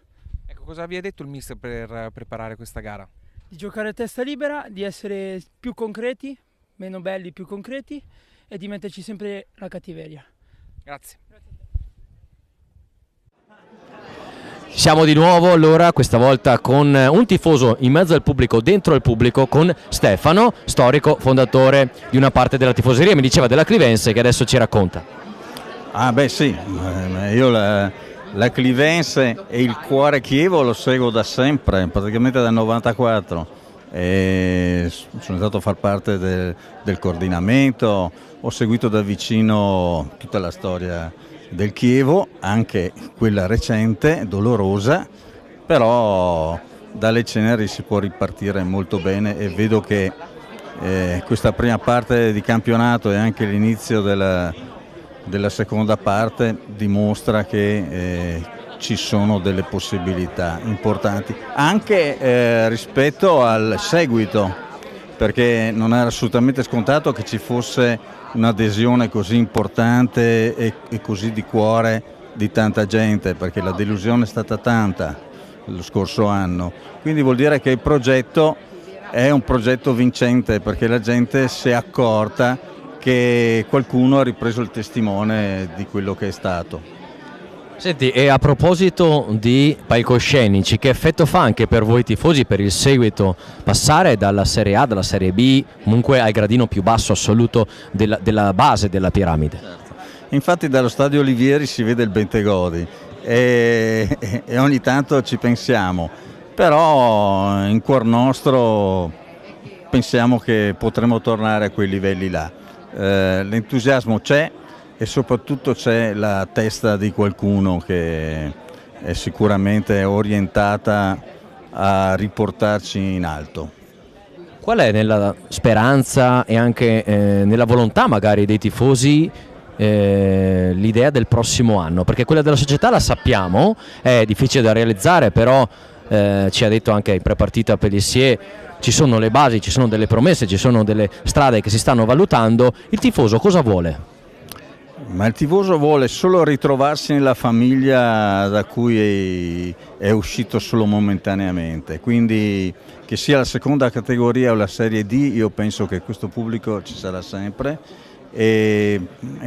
Ecco, cosa vi ha detto il mister per preparare questa gara? Di giocare a testa libera, di essere più concreti, meno belli, più concreti, e di metterci sempre la cattiveria. Grazie. Siamo di nuovo allora, questa volta con un tifoso in mezzo al pubblico, dentro al pubblico, con Stefano, storico fondatore di una parte della tifoseria, mi diceva della Clivense, che adesso ci racconta. Ah beh sì, io la Clivense e il cuore Chievo lo seguo da sempre, praticamente dal 94, e sono stato a far parte del coordinamento, ho seguito da vicino tutta la storia del Chievo, anche quella recente, dolorosa, però dalle ceneri si può ripartire molto bene, e vedo che questa prima parte di campionato e anche l'inizio della seconda parte dimostra che ci sono delle possibilità importanti, anche rispetto al seguito, perché non era assolutamente scontato che ci fosse un'adesione così importante e così di cuore di tanta gente, perché la delusione è stata tanta lo scorso anno. Quindi vuol dire che il progetto è un progetto vincente, perché la gente si è accorta che qualcuno ha ripreso il testimone di quello che è stato. Senti, e a proposito di palcoscenici, che effetto fa anche per voi tifosi, per il seguito, passare dalla Serie A, dalla Serie B, comunque al gradino più basso assoluto della base della piramide? Certo. Infatti dallo stadio Olivieri si vede il Bentegodi e ogni tanto ci pensiamo, però in cuor nostro pensiamo che potremo tornare a quei livelli là. L'entusiasmo c'è, e soprattutto c'è la testa di qualcuno che è sicuramente orientata a riportarci in alto. Qual è, nella speranza e anche nella volontà magari dei tifosi, l'idea del prossimo anno? Perché quella della società la sappiamo, è difficile da realizzare, però ci ha detto anche in prepartita Pellissier, ci sono le basi, ci sono delle promesse, ci sono delle strade che si stanno valutando. Il tifoso cosa vuole? Ma il tifoso vuole solo ritrovarsi nella famiglia da cui è uscito solo momentaneamente, quindi che sia la seconda categoria o la Serie D, io penso che questo pubblico ci sarà sempre e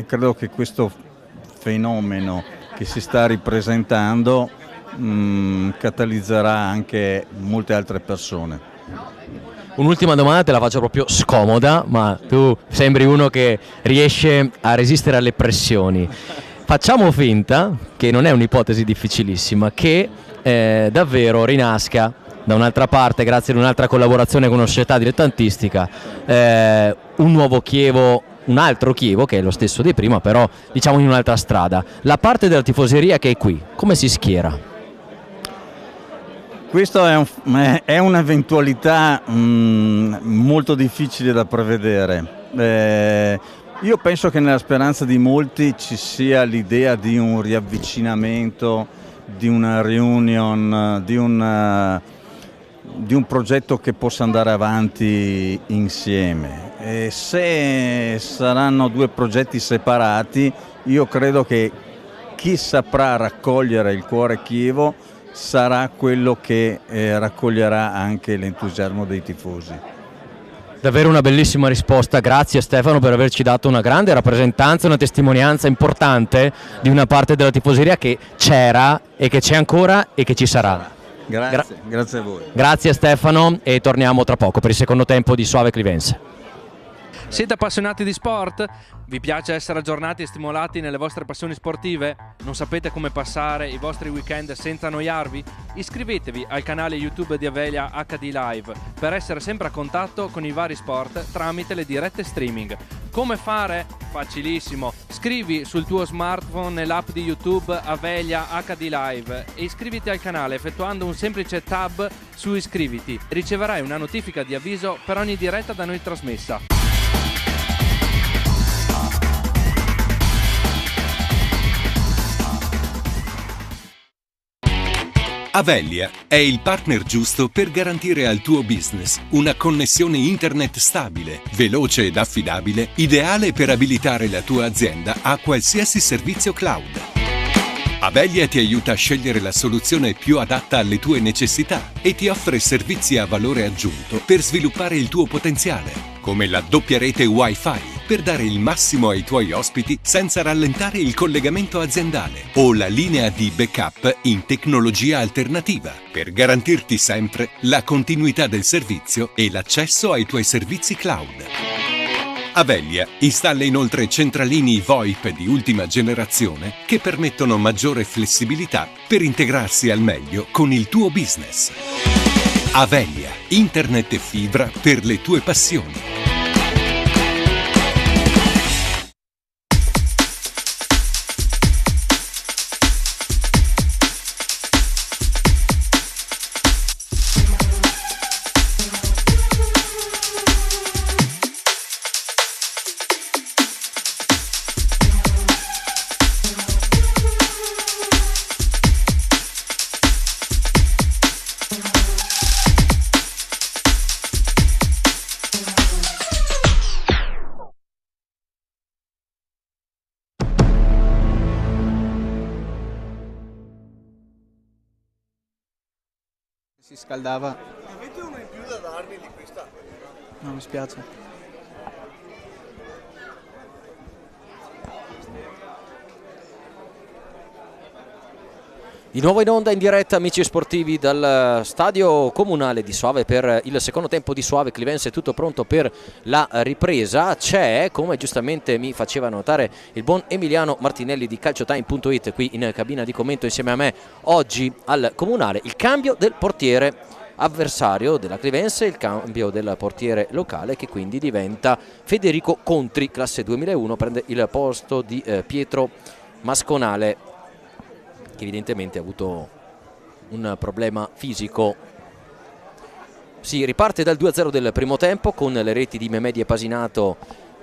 credo che questo fenomeno che si sta ripresentando catalizzerà anche molte altre persone. Un'ultima domanda, te la faccio proprio scomoda, ma tu sembri uno che riesce a resistere alle pressioni. Facciamo finta, che non è un'ipotesi difficilissima, che davvero rinasca da un'altra parte, grazie ad un'altra collaborazione con una società dilettantistica, un nuovo Chievo, un altro Chievo che è lo stesso di prima, però diciamo in un'altra strada. La parte della tifoseria che è qui, come si schiera? Questa è un'eventualità molto difficile da prevedere. Io penso che nella speranza di molti ci sia l'idea di un riavvicinamento, di una reunion, di un progetto che possa andare avanti insieme. E se saranno due progetti separati, io credo che chi saprà raccogliere il cuore Chievo sarà quello che raccoglierà anche l'entusiasmo dei tifosi. Davvero una bellissima risposta, grazie Stefano per averci dato una grande rappresentanza, una testimonianza importante di una parte della tifoseria che c'era e che c'è ancora e che ci sarà. Grazie a voi. Grazie Stefano e torniamo tra poco per il secondo tempo di Soave Clivense. Siete appassionati di sport? Vi piace essere aggiornati e stimolati nelle vostre passioni sportive? Non sapete come passare i vostri weekend senza annoiarvi? Iscrivetevi al canale YouTube di Avelia HD Live per essere sempre a contatto con i vari sport tramite le dirette streaming. Come fare? Facilissimo. Scrivi sul tuo smartphone nell'app di YouTube Avelia HD Live e iscriviti al canale effettuando un semplice tab su iscriviti. Riceverai una notifica di avviso per ogni diretta da noi trasmessa. Avelia è il partner giusto per garantire al tuo business una connessione internet stabile, veloce ed affidabile, ideale per abilitare la tua azienda a qualsiasi servizio cloud. Avelia ti aiuta a scegliere la soluzione più adatta alle tue necessità e ti offre servizi a valore aggiunto per sviluppare il tuo potenziale, come la doppia rete Wi-Fi per dare il massimo ai tuoi ospiti senza rallentare il collegamento aziendale, o la linea di backup in tecnologia alternativa per garantirti sempre la continuità del servizio e l'accesso ai tuoi servizi cloud. Avelia installa inoltre centralini VoIP di ultima generazione che permettono maggiore flessibilità per integrarsi al meglio con il tuo business. Avelia, internet e fibra per le tue passioni. Si scaldava. Avete uno in più da darmi di questa? No, mi spiace. Di nuovo in onda in diretta, amici sportivi, dal stadio comunale di Soave per il secondo tempo di Soave Clivense. Tutto pronto per la ripresa. C'è, come giustamente mi faceva notare il buon Emiliano Martinelli di calciotime.it qui in cabina di commento insieme a me oggi al comunale, il cambio del portiere avversario della Clivense, il cambio del portiere locale che quindi diventa Federico Contri, classe 2001, prende il posto di Pietro Masconale, che evidentemente ha avuto un problema fisico. Si riparte dal 2-0 del primo tempo con le reti di Memedi e Pasinato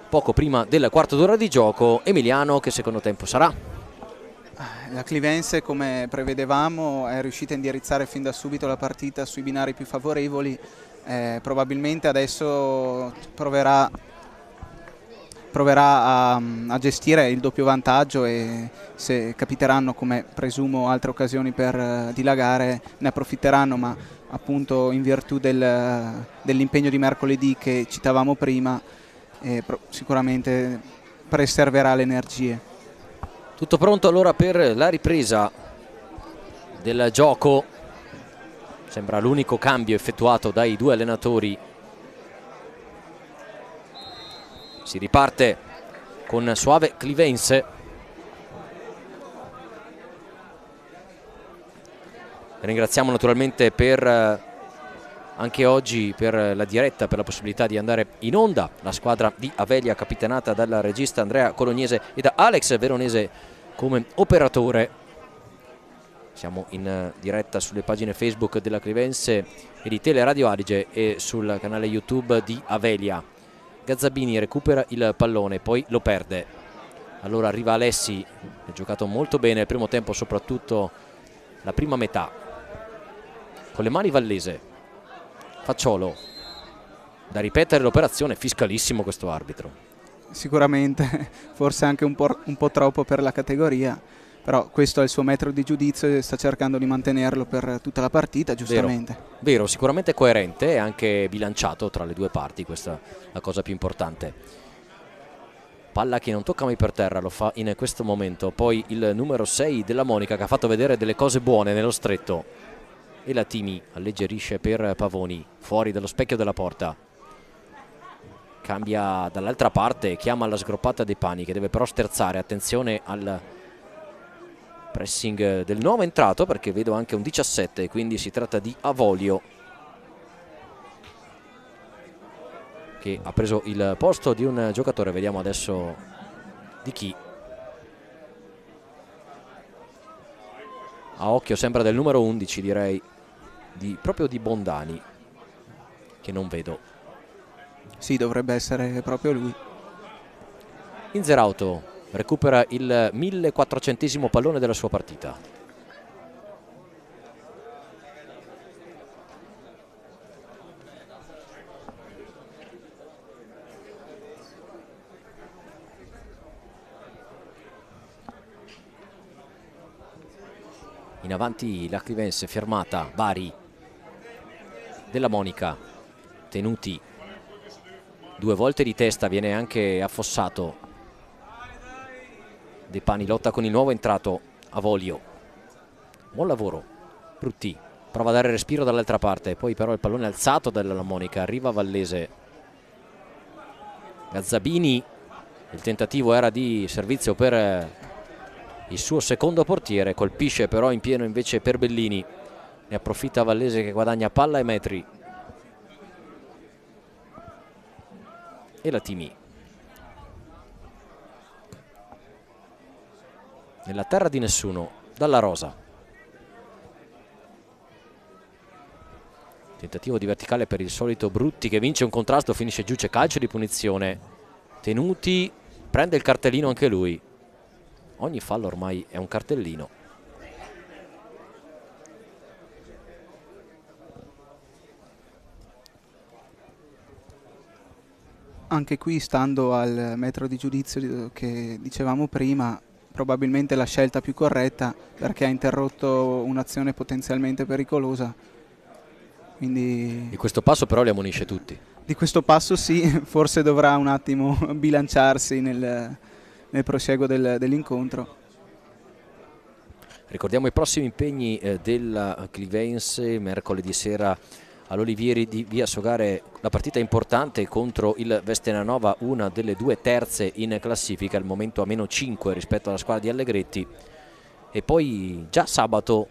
poco prima del quarto d'ora di gioco. Emiliano, che secondo tempo sarà? La Clivense, come prevedevamo, è riuscita a indirizzare fin da subito la partita sui binari più favorevoli. Probabilmente adesso proverà a gestire il doppio vantaggio, e se capiteranno, come presumo, altre occasioni per dilagare, ne approfitteranno, ma appunto in virtù dell'impegno di mercoledì che citavamo prima, sicuramente preserverà le energie. Tutto pronto allora per la ripresa del gioco. Sembra l'unico cambio effettuato dai due allenatori. Si riparte con Soave Clivense. Ringraziamo naturalmente anche oggi per la diretta, per la possibilità di andare in onda, la squadra di Avelia capitanata dal regista Andrea Colognese e da Alex Veronese come operatore. Siamo in diretta sulle pagine Facebook della Clivense e di Teleradio Adige e sul canale YouTube di Avelia. Gazzabini recupera il pallone, poi lo perde. Allora arriva Alessi, ha giocato molto bene il primo tempo, soprattutto la prima metà. Con le mani Vallese. Facciolo, da ripetere l'operazione, fiscalissimo questo arbitro. Sicuramente, forse anche un po' troppo per la categoria, però questo è il suo metro di giudizio e sta cercando di mantenerlo per tutta la partita, giustamente. Vero, sicuramente coerente e anche bilanciato tra le due parti, questa è la cosa più importante. Palla che non tocca mai per terra, lo fa in questo momento. Poi il numero 6 della Monica, che ha fatto vedere delle cose buone nello stretto. E la Timi alleggerisce per Pavoni, fuori dallo specchio della porta. Cambia dall'altra parte, chiama alla sgroppata dei Pani, che deve però sterzare. Attenzione al pressing del nuovo entrato, perché vedo anche un 17, quindi si tratta di Avolio, che ha preso il posto di un giocatore. Vediamo adesso di chi. A occhio sembra del numero 11, direi, proprio di Bondani, che non vedo. Sì, dovrebbe essere proprio lui. Inzerauto recupera il 1400esimo pallone della sua partita. In avanti la Clivense, fermata Bari, Della Monica, Tenuti, 2 volte di testa, viene anche affossato. De Pani lotta con il nuovo entrato Avolio. Buon lavoro, Brutti prova a dare respiro dall'altra parte, poi però il pallone alzato dalla Monica, arriva Vallese. Gazzabini, il tentativo era di servizio per il suo secondo portiere, colpisce però in pieno invece per Bellini, ne approfitta Vallese che guadagna palla e metri. E la Timi. Nella terra di nessuno, dalla Rosa. Tentativo di verticale per il solito Brutti, che vince un contrasto, finisce giù, c'è calcio di punizione. Tenuti, prende il cartellino anche lui. Ogni fallo ormai è un cartellino. Anche qui, stando al metro di giudizio che dicevamo prima, probabilmente la scelta più corretta, perché ha interrotto un'azione potenzialmente pericolosa. Quindi di questo passo però li ammonisce tutti. Di questo passo sì, forse dovrà un attimo bilanciarsi nel prosieguo dell'incontro. Ricordiamo i prossimi impegni della Clivense. Mercoledì sera all'Olivieri di Via Sogare la partita importante contro il Vestenanova, una delle 2 terze in classifica, al momento a -5 rispetto alla squadra di Allegretti. E poi già sabato,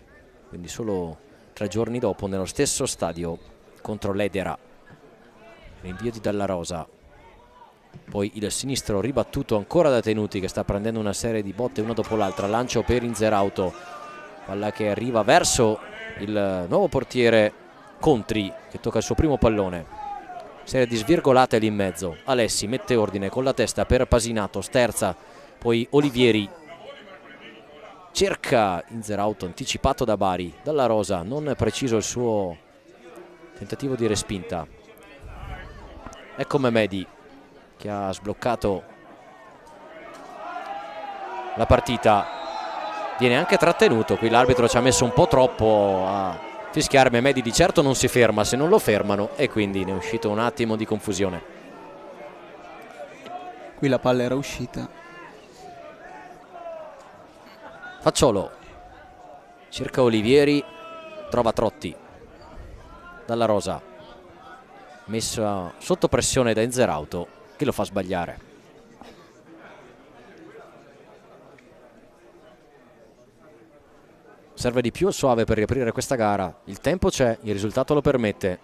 quindi solo 3 giorni dopo, nello stesso stadio contro l'Edera, rinvio di Dalla Rosa. Poi il sinistro ribattuto ancora da Tenuti, che sta prendendo una serie di botte una dopo l'altra. Lancio per Inzerauto, palla che arriva verso il nuovo portiere Contri, che tocca il suo primo pallone. Serie di svirgolate lì in mezzo. Alessi mette ordine con la testa per Pasinato, sterza, poi Olivieri. cerca Inzerauto, anticipato da Bari, Dalla Rosa, non preciso il suo tentativo di respinta. Ecco Mehmedi che ha sbloccato la partita, viene anche trattenuto, qui l'arbitro ci ha messo un po' troppo a fischiare. Mehmedi di certo non si ferma se non lo fermano e quindi ne è uscito un attimo di confusione. Qui la palla era uscita. Facciolo cerca Olivieri, trova Trotti, Dalla Rosa messo sotto pressione da Inzerauto che lo fa sbagliare. Serve di più il Soave per riaprire questa gara, il tempo c'è, il risultato lo permette.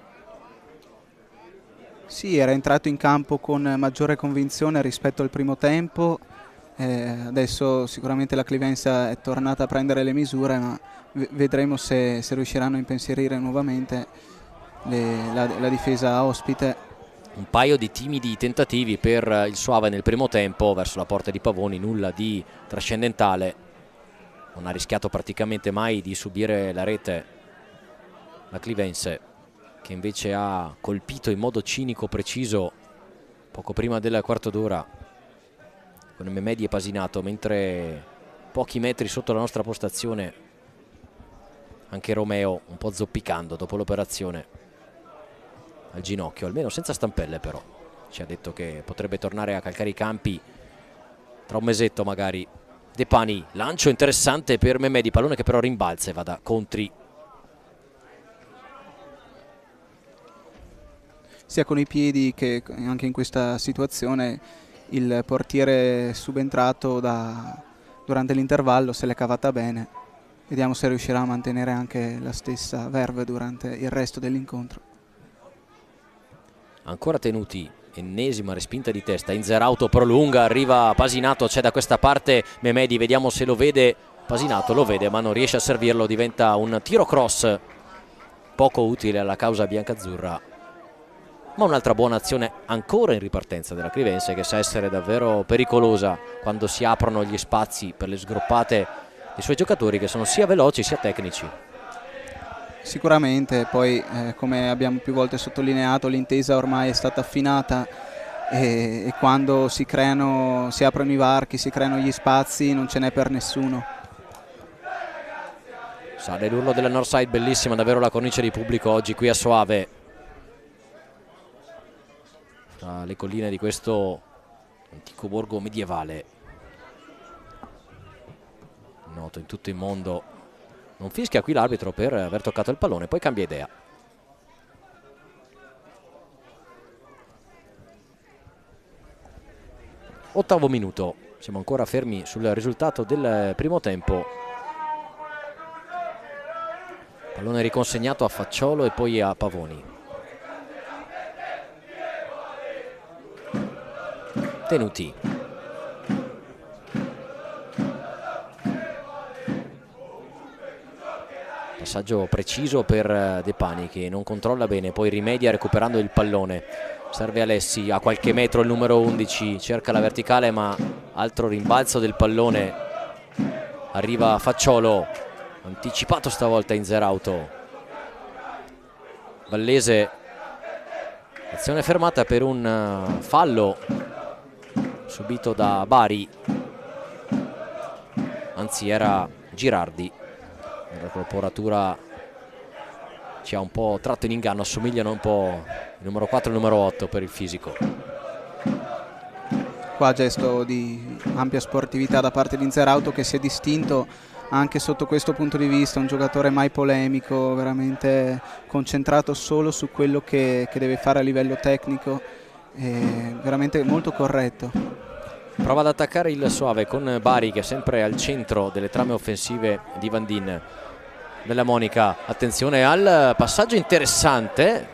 Sì, era entrato in campo con maggiore convinzione rispetto al primo tempo. Adesso sicuramente la Clivenza è tornata a prendere le misure, ma vedremo se riusciranno a impensierire nuovamente la difesa ospite. Un paio di timidi tentativi per il Soave nel primo tempo verso la porta di Pavoni, nulla di trascendentale. Non ha rischiato praticamente mai di subire la rete la Clivense, che invece ha colpito in modo cinico preciso poco prima del quarto d'ora con Mehmedi e Pasinato, mentre pochi metri sotto la nostra postazione anche Romeo un po' zoppicando dopo l'operazione al ginocchio, almeno senza stampelle, però ci ha detto che potrebbe tornare a calcare i campi tra un mesetto magari. De Pani, lancio interessante per Mehmedi, pallone che però rimbalza e va da Contri. Sia con i piedi che anche in questa situazione il portiere subentrato durante l'intervallo se l'è cavata bene. Vediamo se riuscirà a mantenere anche la stessa verve durante il resto dell'incontro. Ancora tenuti, ennesima respinta di testa, Inzerauto prolunga, arriva Pasinato, c'è da questa parte Mehmedi, vediamo se lo vede. Pasinato lo vede ma non riesce a servirlo, diventa un tiro cross poco utile alla causa biancazzurra, ma un'altra buona azione ancora in ripartenza della Clivense, che sa essere davvero pericolosa quando si aprono gli spazi per le sgroppate dei suoi giocatori, che sono sia veloci sia tecnici. Sicuramente, poi come abbiamo più volte sottolineato, l'intesa ormai è stata affinata e quando si aprono i varchi, si creano gli spazi, non ce n'è per nessuno. Sale l'urlo della Northside, bellissima davvero la cornice di pubblico oggi qui a Soave, tra le colline di questo antico borgo medievale noto in tutto il mondo. Non fischia qui l'arbitro per aver toccato il pallone, poi cambia idea. Ottavo minuto, siamo ancora fermi sul risultato del primo tempo. Pallone riconsegnato a Facciolo e poi a Pavoni. Tenuti. Passaggio preciso per De Pani, che non controlla bene, poi rimedia recuperando il pallone. Serve Alessi, a qualche metro il numero 11, cerca la verticale ma altro rimbalzo del pallone. Arriva Facciolo, anticipato stavolta Inzerauto. Vallese, azione fermata per un fallo subito da Bari, anzi era Girardi. La corporatura ci ha un po' tratto in inganno, assomigliano un po' il numero 4 e il numero 8 per il fisico. Qua gesto di ampia sportività da parte di Inzerauto, che si è distinto anche sotto questo punto di vista, un giocatore mai polemico, veramente concentrato solo su quello che deve fare a livello tecnico, veramente molto corretto. Prova ad attaccare il Soave con Bari, che è sempre al centro delle trame offensive di Vandin. Della Monica, attenzione al passaggio interessante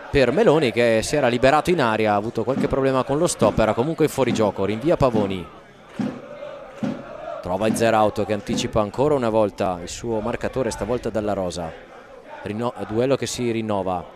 per Meloni, che si era liberato in aria, ha avuto qualche problema con lo stop, era comunque in fuorigioco, rinvia Pavoni. Trova Inzerauto che anticipa ancora una volta il suo marcatore, stavolta Dalla Rosa. Duello che si rinnova,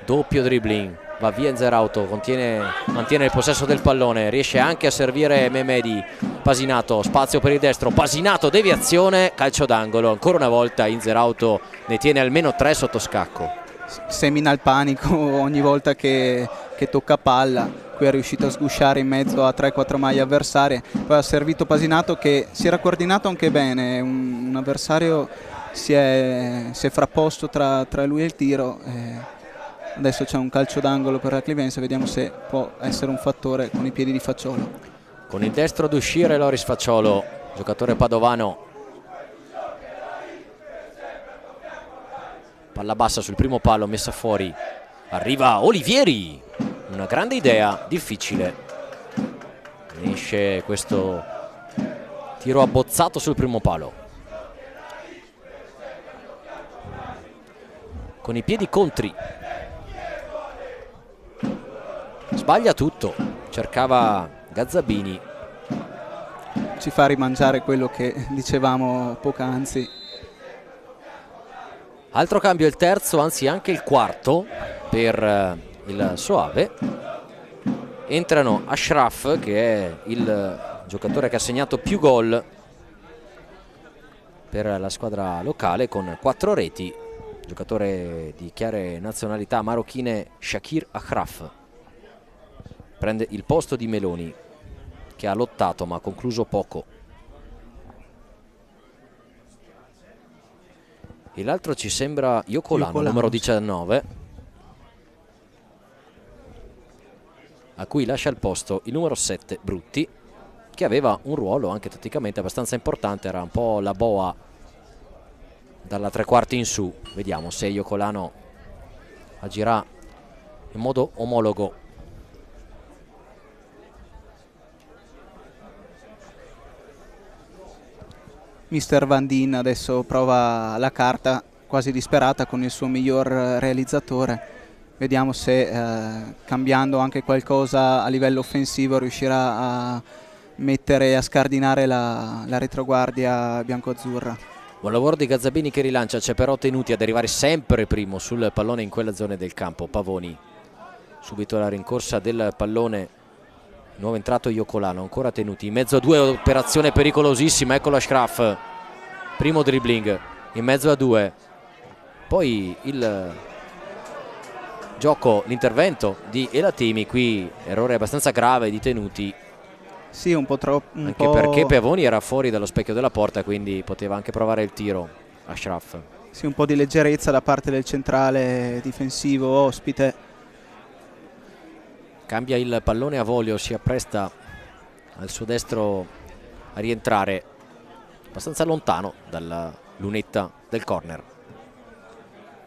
doppio dribbling va via Inzerauto, mantiene il possesso del pallone, riesce anche a servire Mehmedi. Pasinato, spazio per il destro, Pasinato, deviazione, calcio d'angolo. Ancora una volta Inzerauto ne tiene almeno 3 sotto scacco. Semina il panico ogni volta che tocca palla. Qui è riuscito a sgusciare in mezzo a 3-4 maglie avversarie, poi ha servito Pasinato che si era coordinato anche bene, un avversario si è frapposto tra lui e il tiro. Adesso c'è un calcio d'angolo per la Clivense, vediamo se può essere un fattore con i piedi di Facciolo. Con il destro ad uscire Loris Facciolo, giocatore padovano. Palla bassa sul primo palo, messa fuori. Arriva Olivieri, una grande idea, difficile. Esce questo tiro abbozzato sul primo palo. Con i piedi Contri. Sbaglia tutto, cercava Gazzabini. Ci fa rimangiare quello che dicevamo poc'anzi. Altro cambio, il terzo, anzi anche il quarto per il Soave. Entrano Ashraf, che è il giocatore che ha segnato più gol per la squadra locale, con 4 reti. Giocatore di chiare nazionalità marocchine, Shakir Ashraf. Prende il posto di Meloni, che ha lottato ma ha concluso poco. E l'altro ci sembra Iocolano, numero 19, a cui lascia il posto il numero 7 Brutti, che aveva un ruolo anche tatticamente abbastanza importante, era un po' la boa dalla 3/4 in su. Vediamo se Iocolano agirà in modo omologo. Mister Van Dien adesso prova la carta quasi disperata con il suo miglior realizzatore. Vediamo se cambiando anche qualcosa a livello offensivo riuscirà a mettere e a scardinare la retroguardia biancoazzurra. Buon lavoro di Gazzabini che rilancia, c'è però Tenuti ad arrivare sempre primo sul pallone in quella zona del campo. Pavoni, subito la rincorsa del pallone, nuovo entrato Iocolano, ancora Tenuti, in mezzo a 2, operazione pericolosissima, ecco Ashraf, primo dribbling, in mezzo a 2, poi il gioco, l'intervento di Elatimi, qui errore abbastanza grave di Tenuti. Sì, un po' troppo. Anche perché Pavoni era fuori dallo specchio della porta, quindi poteva anche provare il tiro Ashraf. Sì, un po' di leggerezza da parte del centrale difensivo ospite. Cambia il pallone a Volio, si appresta al suo destro a rientrare abbastanza lontano dalla lunetta del corner.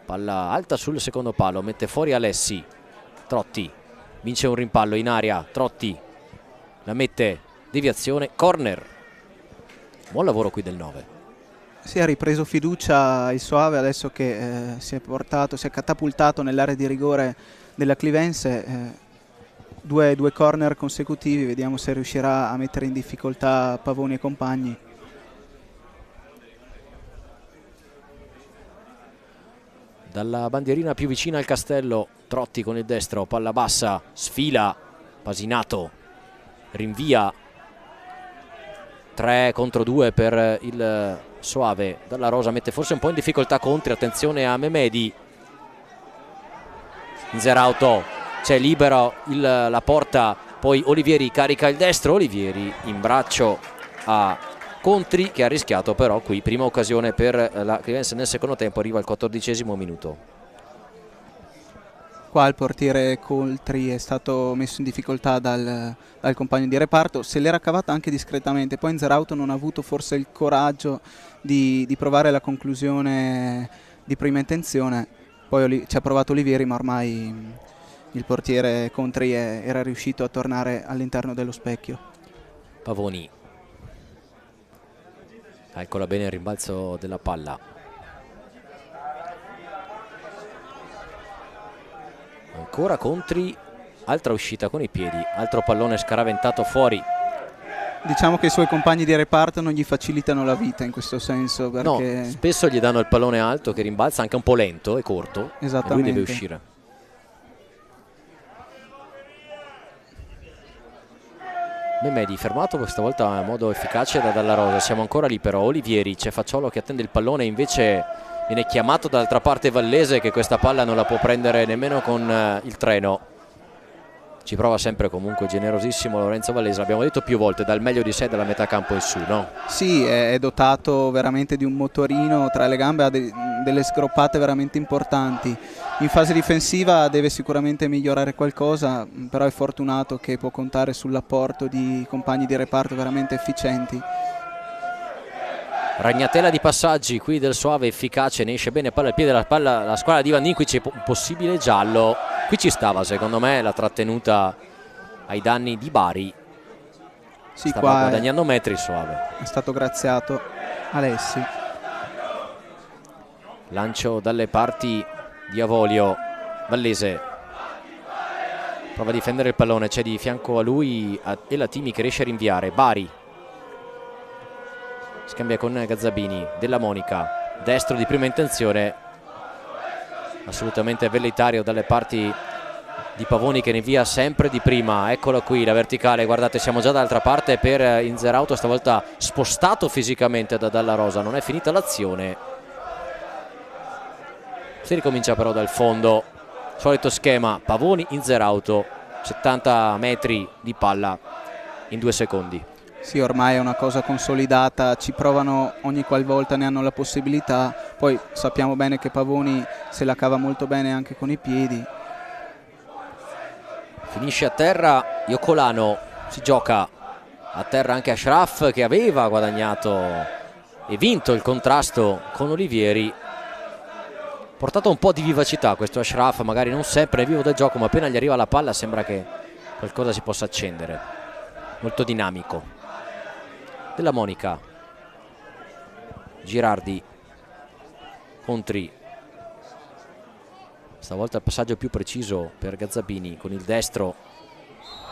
Palla alta sul secondo palo, mette fuori Alessi. Trotti vince un rimpallo in aria, Trotti la mette, deviazione, corner. Buon lavoro qui del 9. Si è ripreso fiducia il Soave adesso che si è catapultato nell'area di rigore della Clivense. Due corner consecutivi, vediamo se riuscirà a mettere in difficoltà Pavoni e compagni. Dalla bandierina più vicina al castello, Trotti con il destro, palla bassa, sfila, Pasinato, rinvia, 3 contro 2 per il Soave. Dalla Rosa mette forse un po' in difficoltà Contri, attenzione a Mehmedi. Inzerauto, c'è libero la porta, poi Olivieri carica il destro, Olivieri in braccio a Contri che ha rischiato però qui, prima occasione per la Clivense nel secondo tempo, arriva al 14° minuto. Qua il portiere Contri è stato messo in difficoltà dal compagno di reparto, se l'era cavata anche discretamente, poi Inzerauto non ha avuto forse il coraggio di provare la conclusione di prima intenzione, poi ci ha provato Olivieri ma ormai il portiere Contri era riuscito a tornare all'interno dello specchio. Pavoni calcola bene il rimbalzo della palla. Ancora Contri, altra uscita con i piedi, altro pallone scaraventato fuori. Diciamo che i suoi compagni di reparto non gli facilitano la vita in questo senso, perché no, spesso gli danno il pallone alto che rimbalza anche un po' lento e corto, e lui deve uscire. Memedi fermato questa volta in modo efficace da Dalla Rosa. Siamo ancora lì però. Olivieri, c'è Facciolo che attende il pallone, invece viene chiamato dall'altra parte Vallese, che questa palla non la può prendere nemmeno con il treno. Ci prova sempre comunque generosissimo Lorenzo Vallese, l'abbiamo detto più volte, dal meglio di sé dalla metà campo in su, no? Sì, è dotato veramente di un motorino tra le gambe, ha delle sgroppate veramente importanti. In fase difensiva deve sicuramente migliorare qualcosa, però è fortunato che può contare sull'apporto di compagni di reparto veramente efficienti. Ragnatela di passaggi qui del Soave, efficace, ne esce bene palla al piede della palla la squadra di Van Ninquist, un possibile giallo. Qui ci stava secondo me la trattenuta ai danni di Bari. Sì, stava qua guadagnando metri il Soave. è stato graziato Alessi. Lancio dalle parti di Avolio. Vallese prova a difendere il pallone, c'è di fianco a lui Elatimi che riesce a rinviare. Bari scambia con Gazzabini, Della Monica, destro di prima intenzione, assolutamente velleitario dalle parti di Pavoni che ne invia sempre di prima. Eccola qui la verticale, guardate, siamo già dall'altra parte per Inzerauto, stavolta spostato fisicamente da Dalla Rosa. Non è finita l'azione, si ricomincia però dal fondo, solito schema, Pavoni, Inzerauto, 70 metri di palla in 2 secondi. Sì, ormai è una cosa consolidata, ci provano ogni qualvolta ne hanno la possibilità, poi sappiamo bene che Pavoni se la cava molto bene anche con i piedi. Finisce a terra Iocolano, si gioca a terra anche Ashraf che aveva guadagnato e vinto il contrasto con Olivieri. Portato un po' di vivacità questo Ashraf, magari non sempre è vivo del gioco, ma appena gli arriva la palla sembra che qualcosa si possa accendere. Molto dinamico. Della Monica, Girardi, Contri, stavolta il passaggio più preciso per Gazzabini con il destro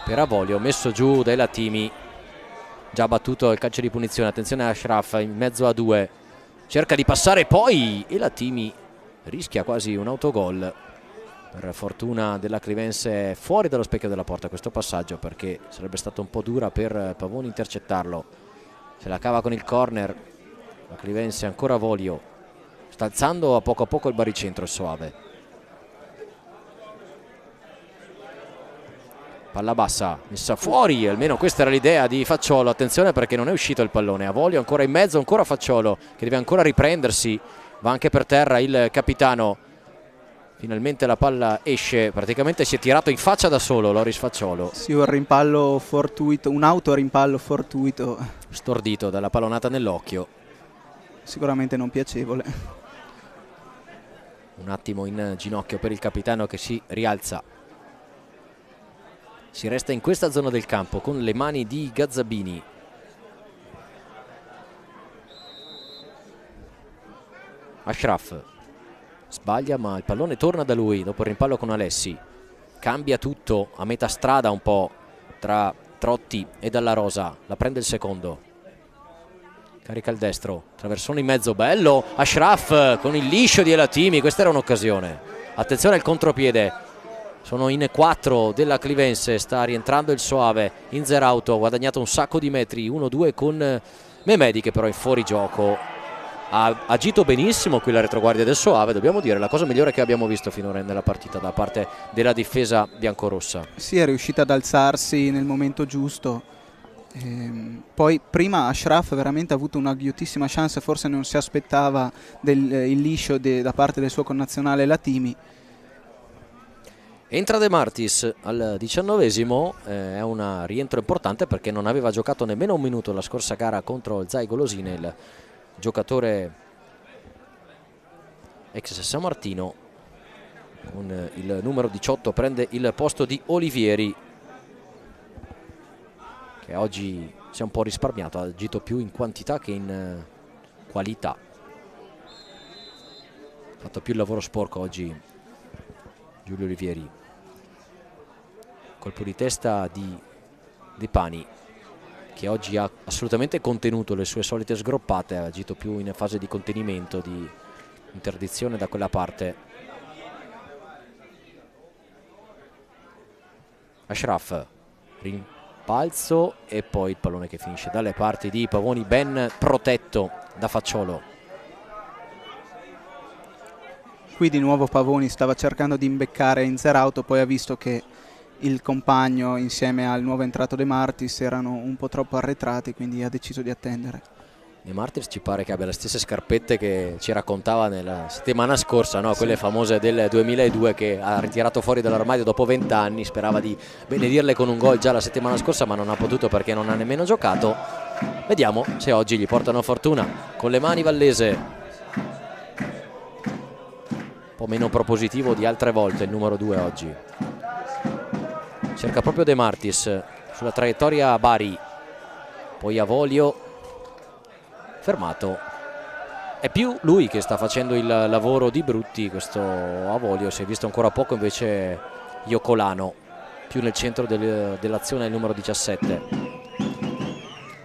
per Avolio, messo giù dai Latimi, già battuto il calcio di punizione. Attenzione a Ashraf in mezzo a 2, cerca di passare poi e Latimi rischia quasi un autogol. Per fortuna della Clivense fuori dallo specchio della porta questo passaggio, perché sarebbe stata un po' dura per Pavoni intercettarlo. Se la cava con il corner la Clivense, ancora Avolio, sta alzando a poco il baricentro il Soave. Palla bassa, messa fuori, almeno questa era l'idea di Facciolo. Attenzione perché non è uscito il pallone. Avolio ancora in mezzo, ancora Facciolo che deve ancora riprendersi, va anche per terra il capitano. Finalmente la palla esce, praticamente si è tirato in faccia da solo Loris Facciolo. Sì, un rimpallo fortuito, un autorimpallo fortuito. Stordito dalla pallonata nell'occhio. Sicuramente non piacevole. Un attimo in ginocchio per il capitano che si rialza. Si resta in questa zona del campo con le mani di Gazzabini. Ashraf sbaglia ma il pallone torna da lui dopo il rimpallo con Alessi. Cambia tutto a metà strada un po' tra Trotti e Dalla Rosa. La prende il secondo, carica il destro, traversone in mezzo, bello Ashraf con il liscio di Elatimi. Questa era un'occasione. Attenzione al contropiede, sono in 4 della Clivense, sta rientrando il Soave. Inzerauto ha guadagnato un sacco di metri, 1-2 con Memedi che però è fuori gioco. Ha agito benissimo qui la retroguardia del Soave, dobbiamo dire, la cosa migliore che abbiamo visto finora nella partita da parte della difesa biancorossa. Sì, è riuscita ad alzarsi nel momento giusto. Poi prima Ashraf veramente ha avuto una ghiottissima chance, forse non si aspettava il liscio da parte del suo connazionale Latimi. Entra De Martis al 19esimo, è un rientro importante perché non aveva giocato nemmeno un minuto la scorsa gara contro il Zai Golosine, il giocatore ex San Martino. Con il numero 18 prende il posto di Olivieri, che oggi si è un po' risparmiato, ha agito più in quantità che in qualità. Ha fatto più il lavoro sporco oggi Giulio Olivieri. Colpo di testa di De Pani, che oggi ha assolutamente contenuto le sue solite sgroppate, ha agito più in fase di contenimento, di interdizione da quella parte. Ashraf Palzo e poi il pallone che finisce dalle parti di Pavoni, ben protetto da Facciolo. Qui di nuovo Pavoni stava cercando di imbeccare Inzerauto, poi ha visto che il compagno insieme al nuovo entrato De Martis erano un po' troppo arretrati, quindi ha deciso di attendere. De Martis ci pare che abbia le stesse scarpette che ci raccontava nella settimana scorsa, no? Quelle famose del 2002, che ha ritirato fuori dall'armadio dopo 20 anni, sperava di benedirle con un gol già la settimana scorsa ma non ha potuto perché non ha nemmeno giocato. Vediamo se oggi gli portano fortuna. Con le mani Vallese, un po' meno propositivo di altre volte il numero 2 oggi. Cerca proprio De Martis sulla traiettoria Bari, poi Avolio, fermato. È più lui che sta facendo il lavoro di Brutti, questo Avolio. Si è visto ancora poco invece Iocolano, più nel centro dell'azione il numero 17.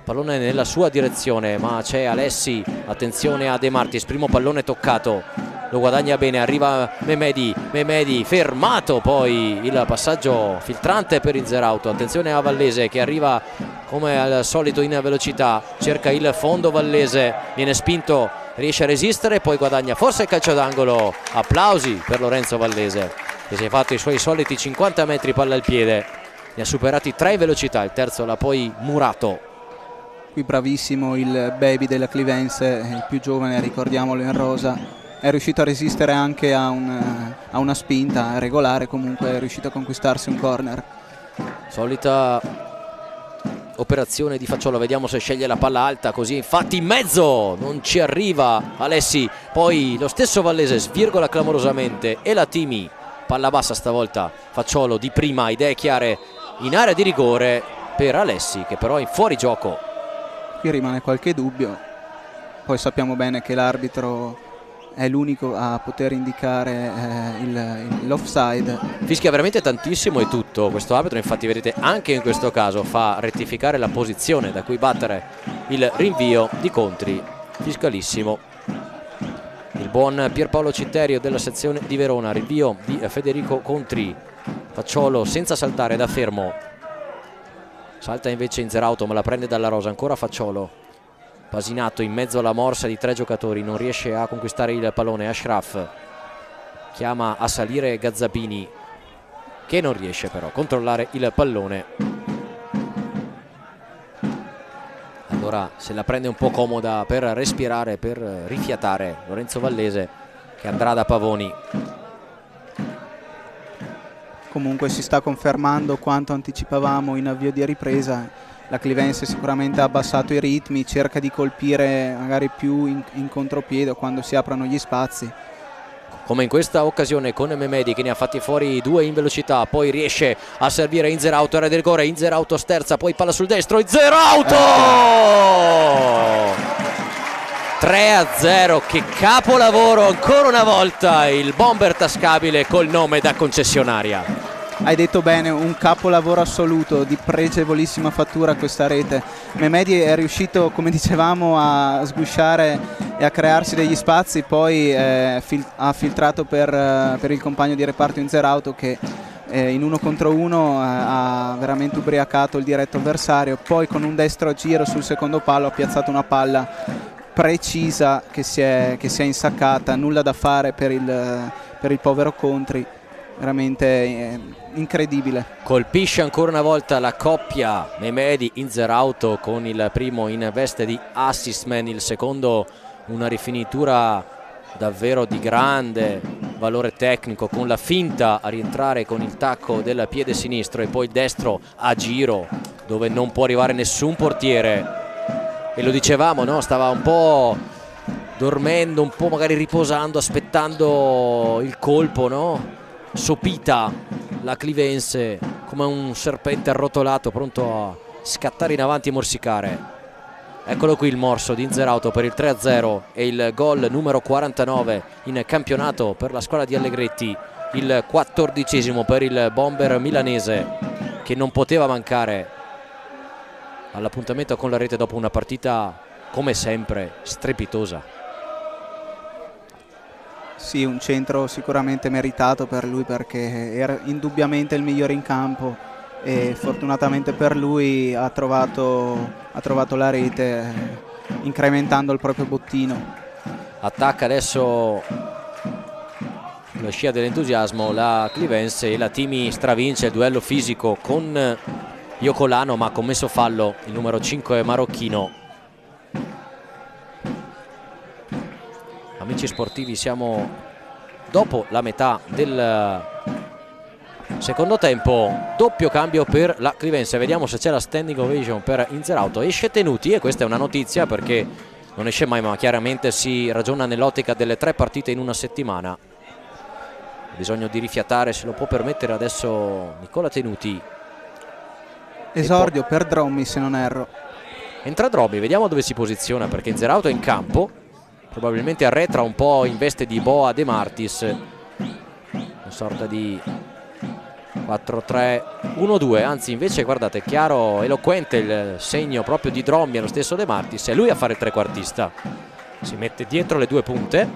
Pallone nella sua direzione ma c'è Alessi, attenzione a De Martis, primo pallone toccato, lo guadagna bene, arriva Memedi fermato, poi il passaggio filtrante per Inzerauto. Attenzione a Vallese che arriva come al solito in velocità, cerca il fondo Vallese, viene spinto, riesce a resistere, poi guadagna forse il calcio d'angolo. Applausi per Lorenzo Vallese che si è fatto i suoi soliti 50 metri palla al piede, ne ha superati 3 in velocità, il terzo l'ha poi murato. Qui bravissimo il baby della Clivense, il più giovane, ricordiamolo, in rosa. È riuscito a resistere anche a una spinta regolare, comunque è riuscito a conquistarsi un corner. Solita operazione di Facciolo, vediamo se sceglie la palla alta, così infatti in mezzo non ci arriva Alessi, poi lo stesso Vallese svirgola clamorosamente e la Timi, palla bassa stavolta Facciolo di prima, idee chiare in area di rigore per Alessi che però è in fuorigioco. Qui rimane qualche dubbio, poi sappiamo bene che l'arbitro è l'unico a poter indicare l'offside. Fischia veramente tantissimo e tutto questo arbitro, infatti vedete anche in questo caso fa rettificare la posizione da cui battere il rinvio di Contri, fiscalissimo. Il buon Pierpaolo Citterio della sezione di Verona, rinvio di Federico Contri, Facciolo senza saltare da fermo, salta invece Inzerauto ma la prende dalla rosa, ancora Facciolo. Pasinato in mezzo alla morsa di 3 giocatori, non riesce a conquistare il pallone. Ashraf chiama a salire Gazzapini che non riesce però a controllare il pallone. Allora se la prende un po' comoda per respirare, per rifiatare Lorenzo Vallese che andrà da Pavoni. Comunque si sta confermando quanto anticipavamo in avvio di ripresa. La Clivense sicuramente ha abbassato i ritmi, cerca di colpire magari più in contropiede quando si aprono gli spazi. Come in questa occasione con Memedi che ne ha fatti fuori 2 in velocità, poi riesce a servire Inzerauto, area del rigore, Inzerauto sterza, poi palla sul destro, Inzerauto! 3-0, che capolavoro ancora una volta il bomber tascabile col nome da concessionaria. Hai detto bene, un capolavoro assoluto, di pregevolissima fattura questa rete. Memedi è riuscito, come dicevamo, a sgusciare e a crearsi degli spazi, poi ha filtrato per il compagno di reparto Inzerauto che in 1 contro 1 ha veramente ubriacato il diretto avversario, poi con un destro a giro sul secondo palo ha piazzato una palla precisa che si è insaccata, nulla da fare per il povero Contri. Veramente incredibile. Colpisce ancora una volta la coppia Memedi-Inzerauto con il primo in veste di assist man, il secondo una rifinitura davvero di grande valore tecnico con la finta a rientrare con il tacco del piede sinistro e poi il destro a giro dove non può arrivare nessun portiere. E lo dicevamo, no? Stava un po' dormendo, un po' magari riposando, aspettando il colpo, no? Sopita la Clivense come un serpente arrotolato pronto a scattare in avanti e morsicare. Eccolo qui il morso di Inzerauto per il 3-0 e il gol numero 49 in campionato per la squadra di Allegretti, il 14esimo per il bomber milanese che non poteva mancare all'appuntamento con la rete dopo una partita come sempre strepitosa. Sì, un centro sicuramente meritato per lui perché era indubbiamente il migliore in campo e fortunatamente per lui ha trovato la rete, incrementando il proprio bottino. Attacca adesso la scia dell'entusiasmo la Clivense e la Timi stravince il duello fisico con Iocolano, ma ha commesso fallo il numero 5 marocchino. Amici sportivi, siamo dopo la metà del secondo tempo, doppio cambio per la Clivense. Vediamo se c'è la standing ovation per Inzerauto. Esce Tenuti, e questa è una notizia perché non esce mai, ma chiaramente si ragiona nell'ottica delle 3 partite in una settimana. Ha bisogno di rifiatare, se lo può permettere adesso Nicola Tenuti. Esordio per Drommi, se non erro. Entra Drommi, vediamo dove si posiziona, perché Inzerauto è in campo, probabilmente arretra un po' in veste di Boa De Martis, una sorta di 4-3-1-2, anzi invece guardate, è chiaro, eloquente il segno proprio di Drommi allo stesso De Martis, è lui a fare il trequartista, si mette dietro le 2 punte,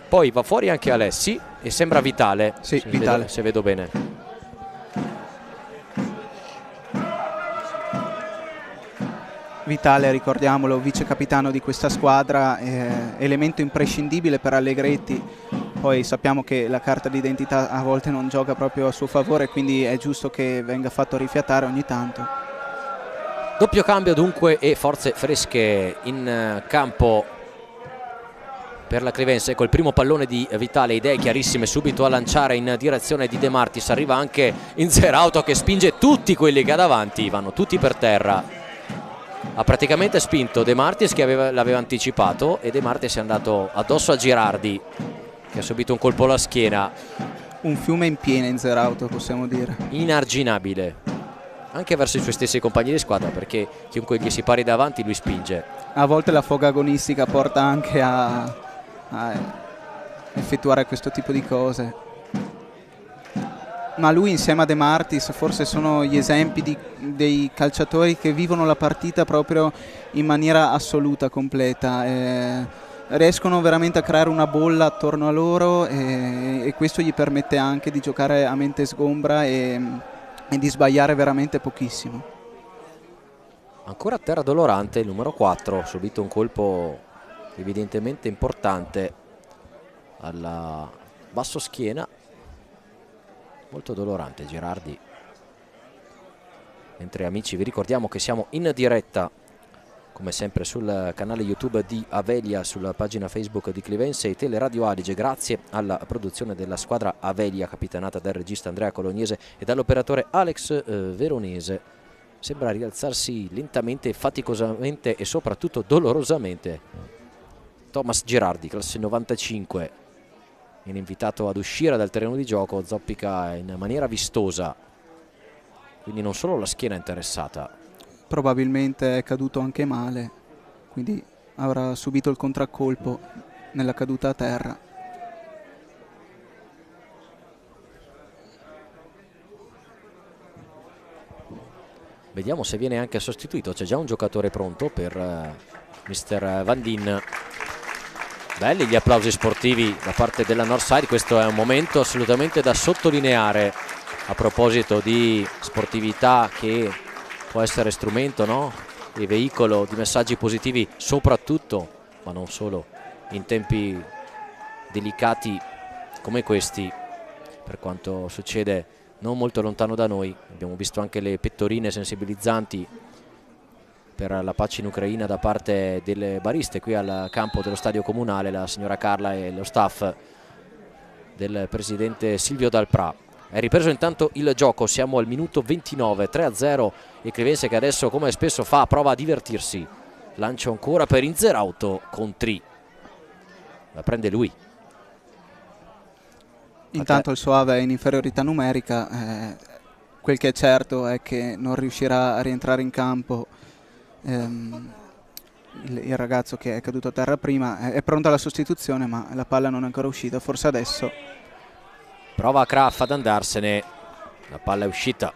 poi va fuori anche Alessi e sembra Vitale, sì, Vitale. Se vedo bene. Vitale, ricordiamolo, vice capitano di questa squadra, elemento imprescindibile per Allegretti. Poi sappiamo che la carta d'identità a volte non gioca proprio a suo favore, quindi è giusto che venga fatto rifiatare ogni tanto. Doppio cambio dunque e forze fresche in campo per la Clivense, col primo pallone di Vitale, idee chiarissime subito a lanciare in direzione di De Martis. Arriva anche Inzerauto che spinge tutti quelli che ha davanti, vanno tutti per terra. Ha praticamente spinto De Martis che l'aveva anticipato, e De Martis è andato addosso a Girardi che ha subito un colpo alla schiena. Un fiume in piena Inzerauto, possiamo dire. Inarginabile anche verso i suoi stessi compagni di squadra, perché chiunque gli si pari davanti lui spinge. A volte la foga agonistica porta anche a effettuare questo tipo di cose. Ma lui insieme a De Martis forse sono gli esempi dei calciatori che vivono la partita proprio in maniera assoluta, completa. Riescono veramente a creare una bolla attorno a loro, e questo gli permette anche di giocare a mente sgombra e di sbagliare veramente pochissimo. Ancora a terra Dolorante, il numero 4, ha subito un colpo evidentemente importante alla basso schiena. Molto Dolorante Girardi. Mentre, amici, vi ricordiamo che siamo in diretta come sempre sul canale YouTube di Avelia, sulla pagina Facebook di Clivense e Teleradio Adige, grazie alla produzione della squadra Avelia capitanata dal regista Andrea Colognese e dall'operatore Alex Veronese. Sembra rialzarsi lentamente, faticosamente e soprattutto dolorosamente Thomas Girardi, classe 95. Viene invitato ad uscire dal terreno di gioco, zoppica in maniera vistosa, quindi non solo la schiena è interessata. Probabilmente è caduto anche male, quindi avrà subito il contraccolpo nella caduta a terra. Vediamo se viene anche sostituito, c'è già un giocatore pronto per Mr. Van Dien. Belli gli applausi sportivi da parte della Northside, questo è un momento assolutamente da sottolineare a proposito di sportività che può essere strumento, no? E veicolo di messaggi positivi soprattutto, ma non solo, in tempi delicati come questi, per quanto succede non molto lontano da noi. Abbiamo visto anche le pettorine sensibilizzanti per la pace in Ucraina da parte delle bariste qui al campo dello stadio comunale, la signora Carla e lo staff del presidente Silvio Dalprà. È ripreso intanto il gioco, siamo al minuto 29, 3-0, e Clivense che adesso, come spesso fa, prova a divertirsi. Lancio ancora per Inzerauto con Tri, la prende lui. Intanto il Soave è in inferiorità numerica, quel che è certo è che non riuscirà a rientrare in campo il ragazzo che è caduto a terra prima. È pronta la sostituzione, ma la palla non è ancora uscita, forse adesso. Prova Kraft ad andarsene, la palla è uscita.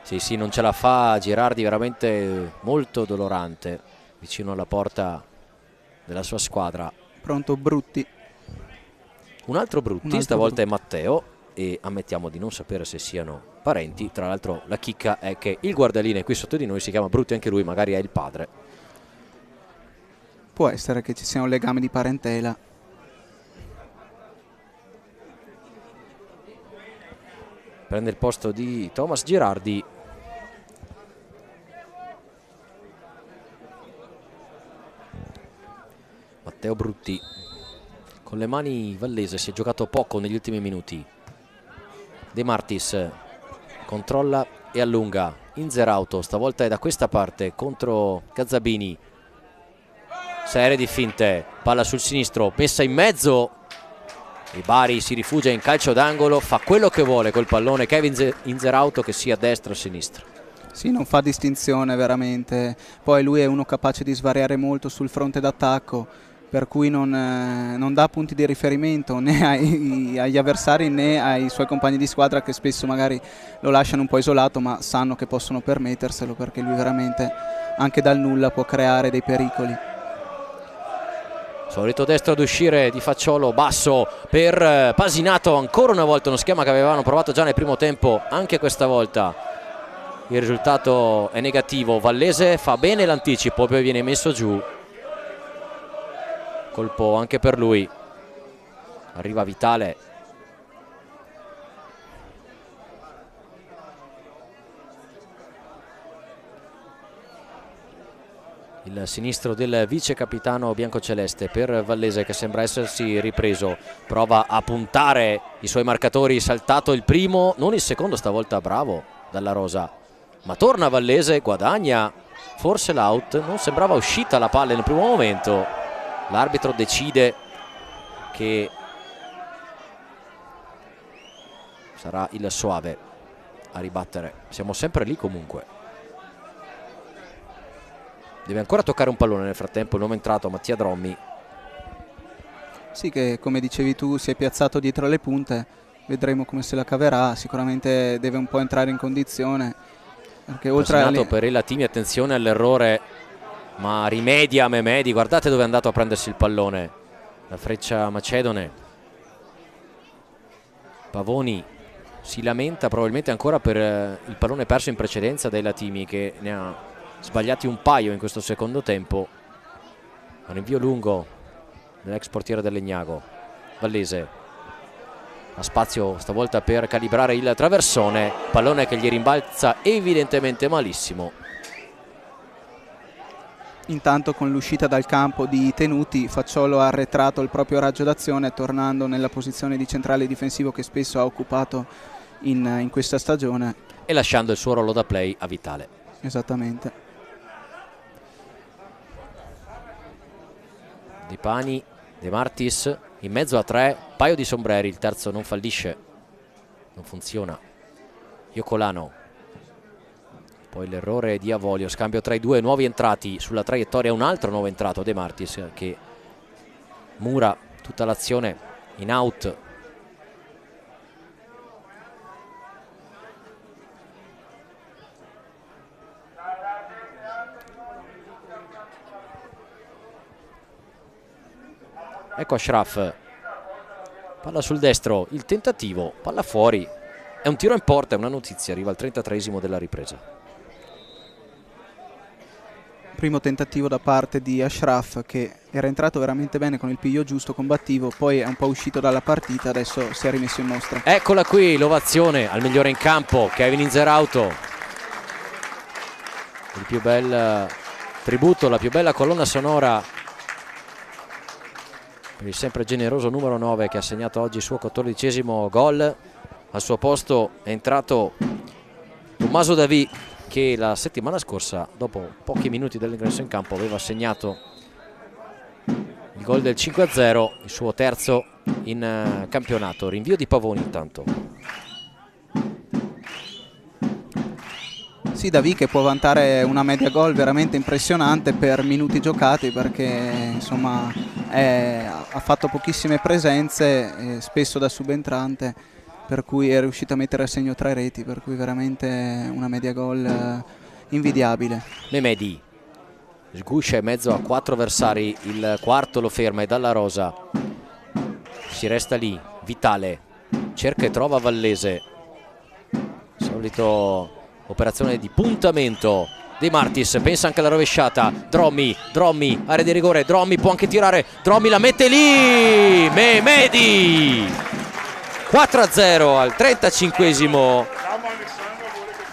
Sì, non ce la fa Girardi, veramente molto dolorante vicino alla porta della sua squadra. Pronto Brutti. Un altro Brutti, stavolta Brutti. È Matteo. e ammettiamo di non sapere se siano parenti. Tra l'altro la chicca è che il guardaline qui sotto di noi si chiama Brutti anche lui, magari è il padre. Può essere che ci sia un legame di parentela. Prende il posto di Thomas Girardi. Matteo Brutti. Con le mani Vallese, si è giocato poco negli ultimi minuti. De Martis controlla e allunga. Inzerauto, stavolta è da questa parte contro Gazzabini. Serie di finte, palla sul sinistro, messa in mezzo. E Bari si rifugia in calcio d'angolo, fa quello che vuole col pallone Kevin Inzerauto, che sia a destra o a sinistra. Sì, non fa distinzione veramente. Poi lui è uno capace di svariare molto sul fronte d'attacco, per cui non dà punti di riferimento né agli avversari né ai suoi compagni di squadra, che spesso magari lo lasciano un po' isolato, ma sanno che possono permetterselo, perché lui veramente anche dal nulla può creare dei pericoli. Solito destro ad uscire di Facciolo, basso per Pasinato, ancora una volta uno schema che avevano provato già nel primo tempo, anche questa volta il risultato è negativo. Vallese fa bene l'anticipo, poi viene messo giù, colpo anche per lui. Arriva Vitale, il sinistro del vice capitano biancoceleste per Vallese, che sembra essersi ripreso, prova a puntare i suoi marcatori, saltato il primo, non il secondo stavolta, bravo Dalla Rosa, ma torna Vallese, guadagna forse l'out, non sembrava uscita la palla nel primo momento, l'arbitro decide che sarà il Soave a ribattere. Siamo sempre lì comunque. Deve ancora toccare un pallone nel frattempo il nuovo entrato Mattia Drommi. Sì, che come dicevi tu si è piazzato dietro le punte, vedremo come se la caverà, sicuramente deve un po' entrare in condizione, perché oltre a... per i latini, attenzione all'errore, ma rimedia Memedi, guardate dove è andato a prendersi il pallone, la freccia macedone. Pavoni si lamenta probabilmente ancora per il pallone perso in precedenza dai latini, che ne ha sbagliati un paio in questo secondo tempo. Un rinvio lungo dell'ex portiere del Legnago. Vallese ha spazio stavolta per calibrare il traversone, pallone che gli rimbalza evidentemente malissimo. Intanto con l'uscita dal campo di Tenuti, Facciolo ha arretrato il proprio raggio d'azione, tornando nella posizione di centrale difensivo che spesso ha occupato in questa stagione, e lasciando il suo ruolo da play a Vitale. Esattamente. Di Pani, De Martis in mezzo a tre, paio di sombreri, il terzo non fallisce, non funziona. Iocolano, poi l'errore di Avolio, scambio tra i due nuovi entrati sulla traiettoria, un altro nuovo entrato, De Martis, che mura tutta l'azione in out. Ecco Ashraf, palla sul destro, il tentativo, palla fuori, è un tiro in porta, è una notizia, arriva al 33esimo della ripresa. Primo tentativo da parte di Ashraf, che era entrato veramente bene con il piglio giusto, combattivo, poi è un po' uscito dalla partita, adesso si è rimesso in mostra. Eccola qui l'ovazione al migliore in campo, Kevin Inzerauto, il più bel tributo, la più bella colonna sonora per il sempre generoso numero 9, che ha segnato oggi il suo 14esimo gol. Al suo posto è entrato Tommaso Davì, che la settimana scorsa, dopo pochi minuti dell'ingresso in campo, aveva segnato il gol del 5-0, il suo terzo in campionato. Rinvio di Pavoni intanto. Sì, Davì che può vantare una media gol veramente impressionante per minuti giocati, perché insomma ha fatto pochissime presenze, spesso da subentrante, per cui è riuscito a mettere a segno 3 reti, per cui veramente una media gol invidiabile. Memedi sguscia in mezzo a 4 avversari, il quarto lo ferma, e Dalla Rosa si resta lì. Vitale cerca e trova Vallese, solito operazione di puntamento. De Martis pensa anche alla rovesciata. Drommi, area di rigore, Drommi può anche tirare, Drommi la mette lì, Mehmedi 4-0 al 35esimo.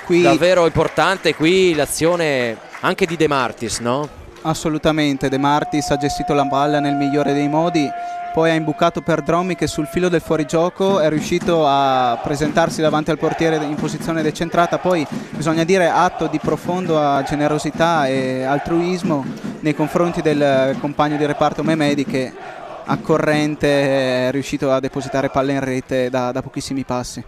Qui davvero importante qui l'azione anche di De Martis, no? Assolutamente, De Martis ha gestito la palla nel migliore dei modi, poi ha imbucato per Drommi che sul filo del fuorigioco è riuscito a presentarsi davanti al portiere in posizione decentrata. Poi bisogna dire atto di profonda generosità e altruismo nei confronti del compagno di reparto Mehmedi, che accorrente è riuscito a depositare palle in rete da pochissimi passi.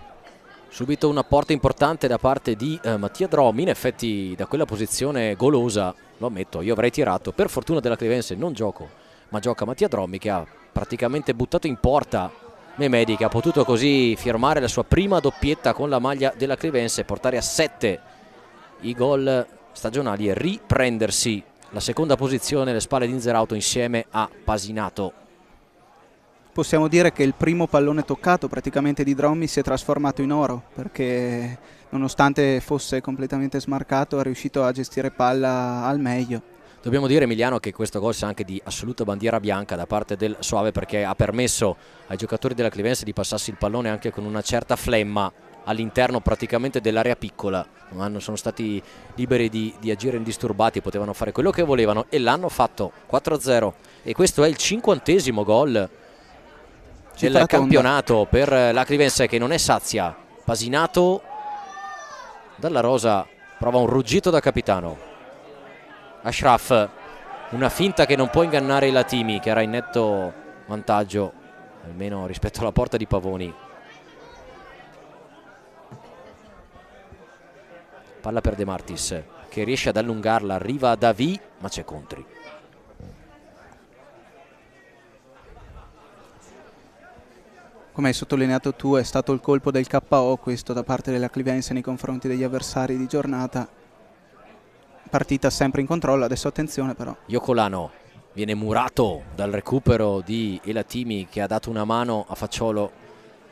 Subito un apporto importante da parte di Mattia Drommi. In effetti da quella posizione golosa, lo ammetto, io avrei tirato. Per fortuna della Clivense non gioco, ma gioca Mattia Drommi, che ha praticamente buttato in porta Mehmedi, che ha potuto così firmare la sua prima doppietta con la maglia della Clivense, portare a 7 i gol stagionali e riprendersi la seconda posizione alle spalle di Inzerauto insieme a Pasinato. Possiamo dire che il primo pallone toccato praticamente di Drommi si è trasformato in oro, perché nonostante fosse completamente smarcato è riuscito a gestire palla al meglio. Dobbiamo dire, Emiliano, che questo gol sia anche di assoluta bandiera bianca da parte del Soave, perché ha permesso ai giocatori della Clivense di passarsi il pallone anche con una certa flemma all'interno praticamente dell'area piccola. Sono stati liberi di agire indisturbati, potevano fare quello che volevano e l'hanno fatto. 4-0 e questo è il 50° gol del campionato per la Clivense, che non è sazia. Pasinato dalla rosa prova un ruggito da capitano. Ashraf, una finta che non può ingannare i Latimi, che era in netto vantaggio almeno rispetto alla porta di Pavoni. Palla per De Martis, che riesce ad allungarla, arriva a Davi, ma c'è Contri. Come hai sottolineato tu, è stato il colpo del KO questo da parte della Clivense nei confronti degli avversari di giornata. Partita sempre in controllo, adesso attenzione però. Iocolano viene murato dal recupero di Elatimi, che ha dato una mano a Facciolo,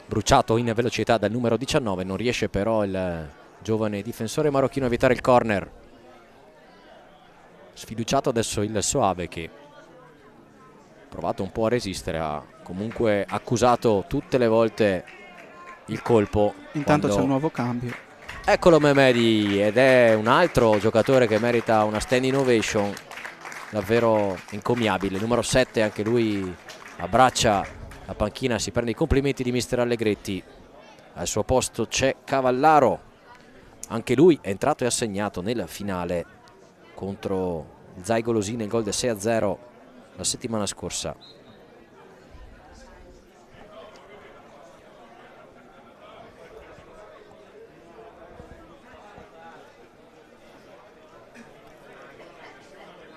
bruciato in velocità dal numero 19, non riesce però il giovane difensore marocchino a evitare il corner. Sfiduciato adesso il Soave, che ha provato un po' a resistere, ha comunque accusato tutte le volte il colpo. Intanto c'è un nuovo cambio. Eccolo Mehmedi, ed è un altro giocatore che merita una standing ovation davvero encomiabile. Numero 7, anche lui abbraccia la panchina, si prende i complimenti di mister Allegretti. Al suo posto c'è Cavallaro, anche lui è entrato e ha segnato nel finale contro il Zaigolosi nel gol del 6-0 la settimana scorsa.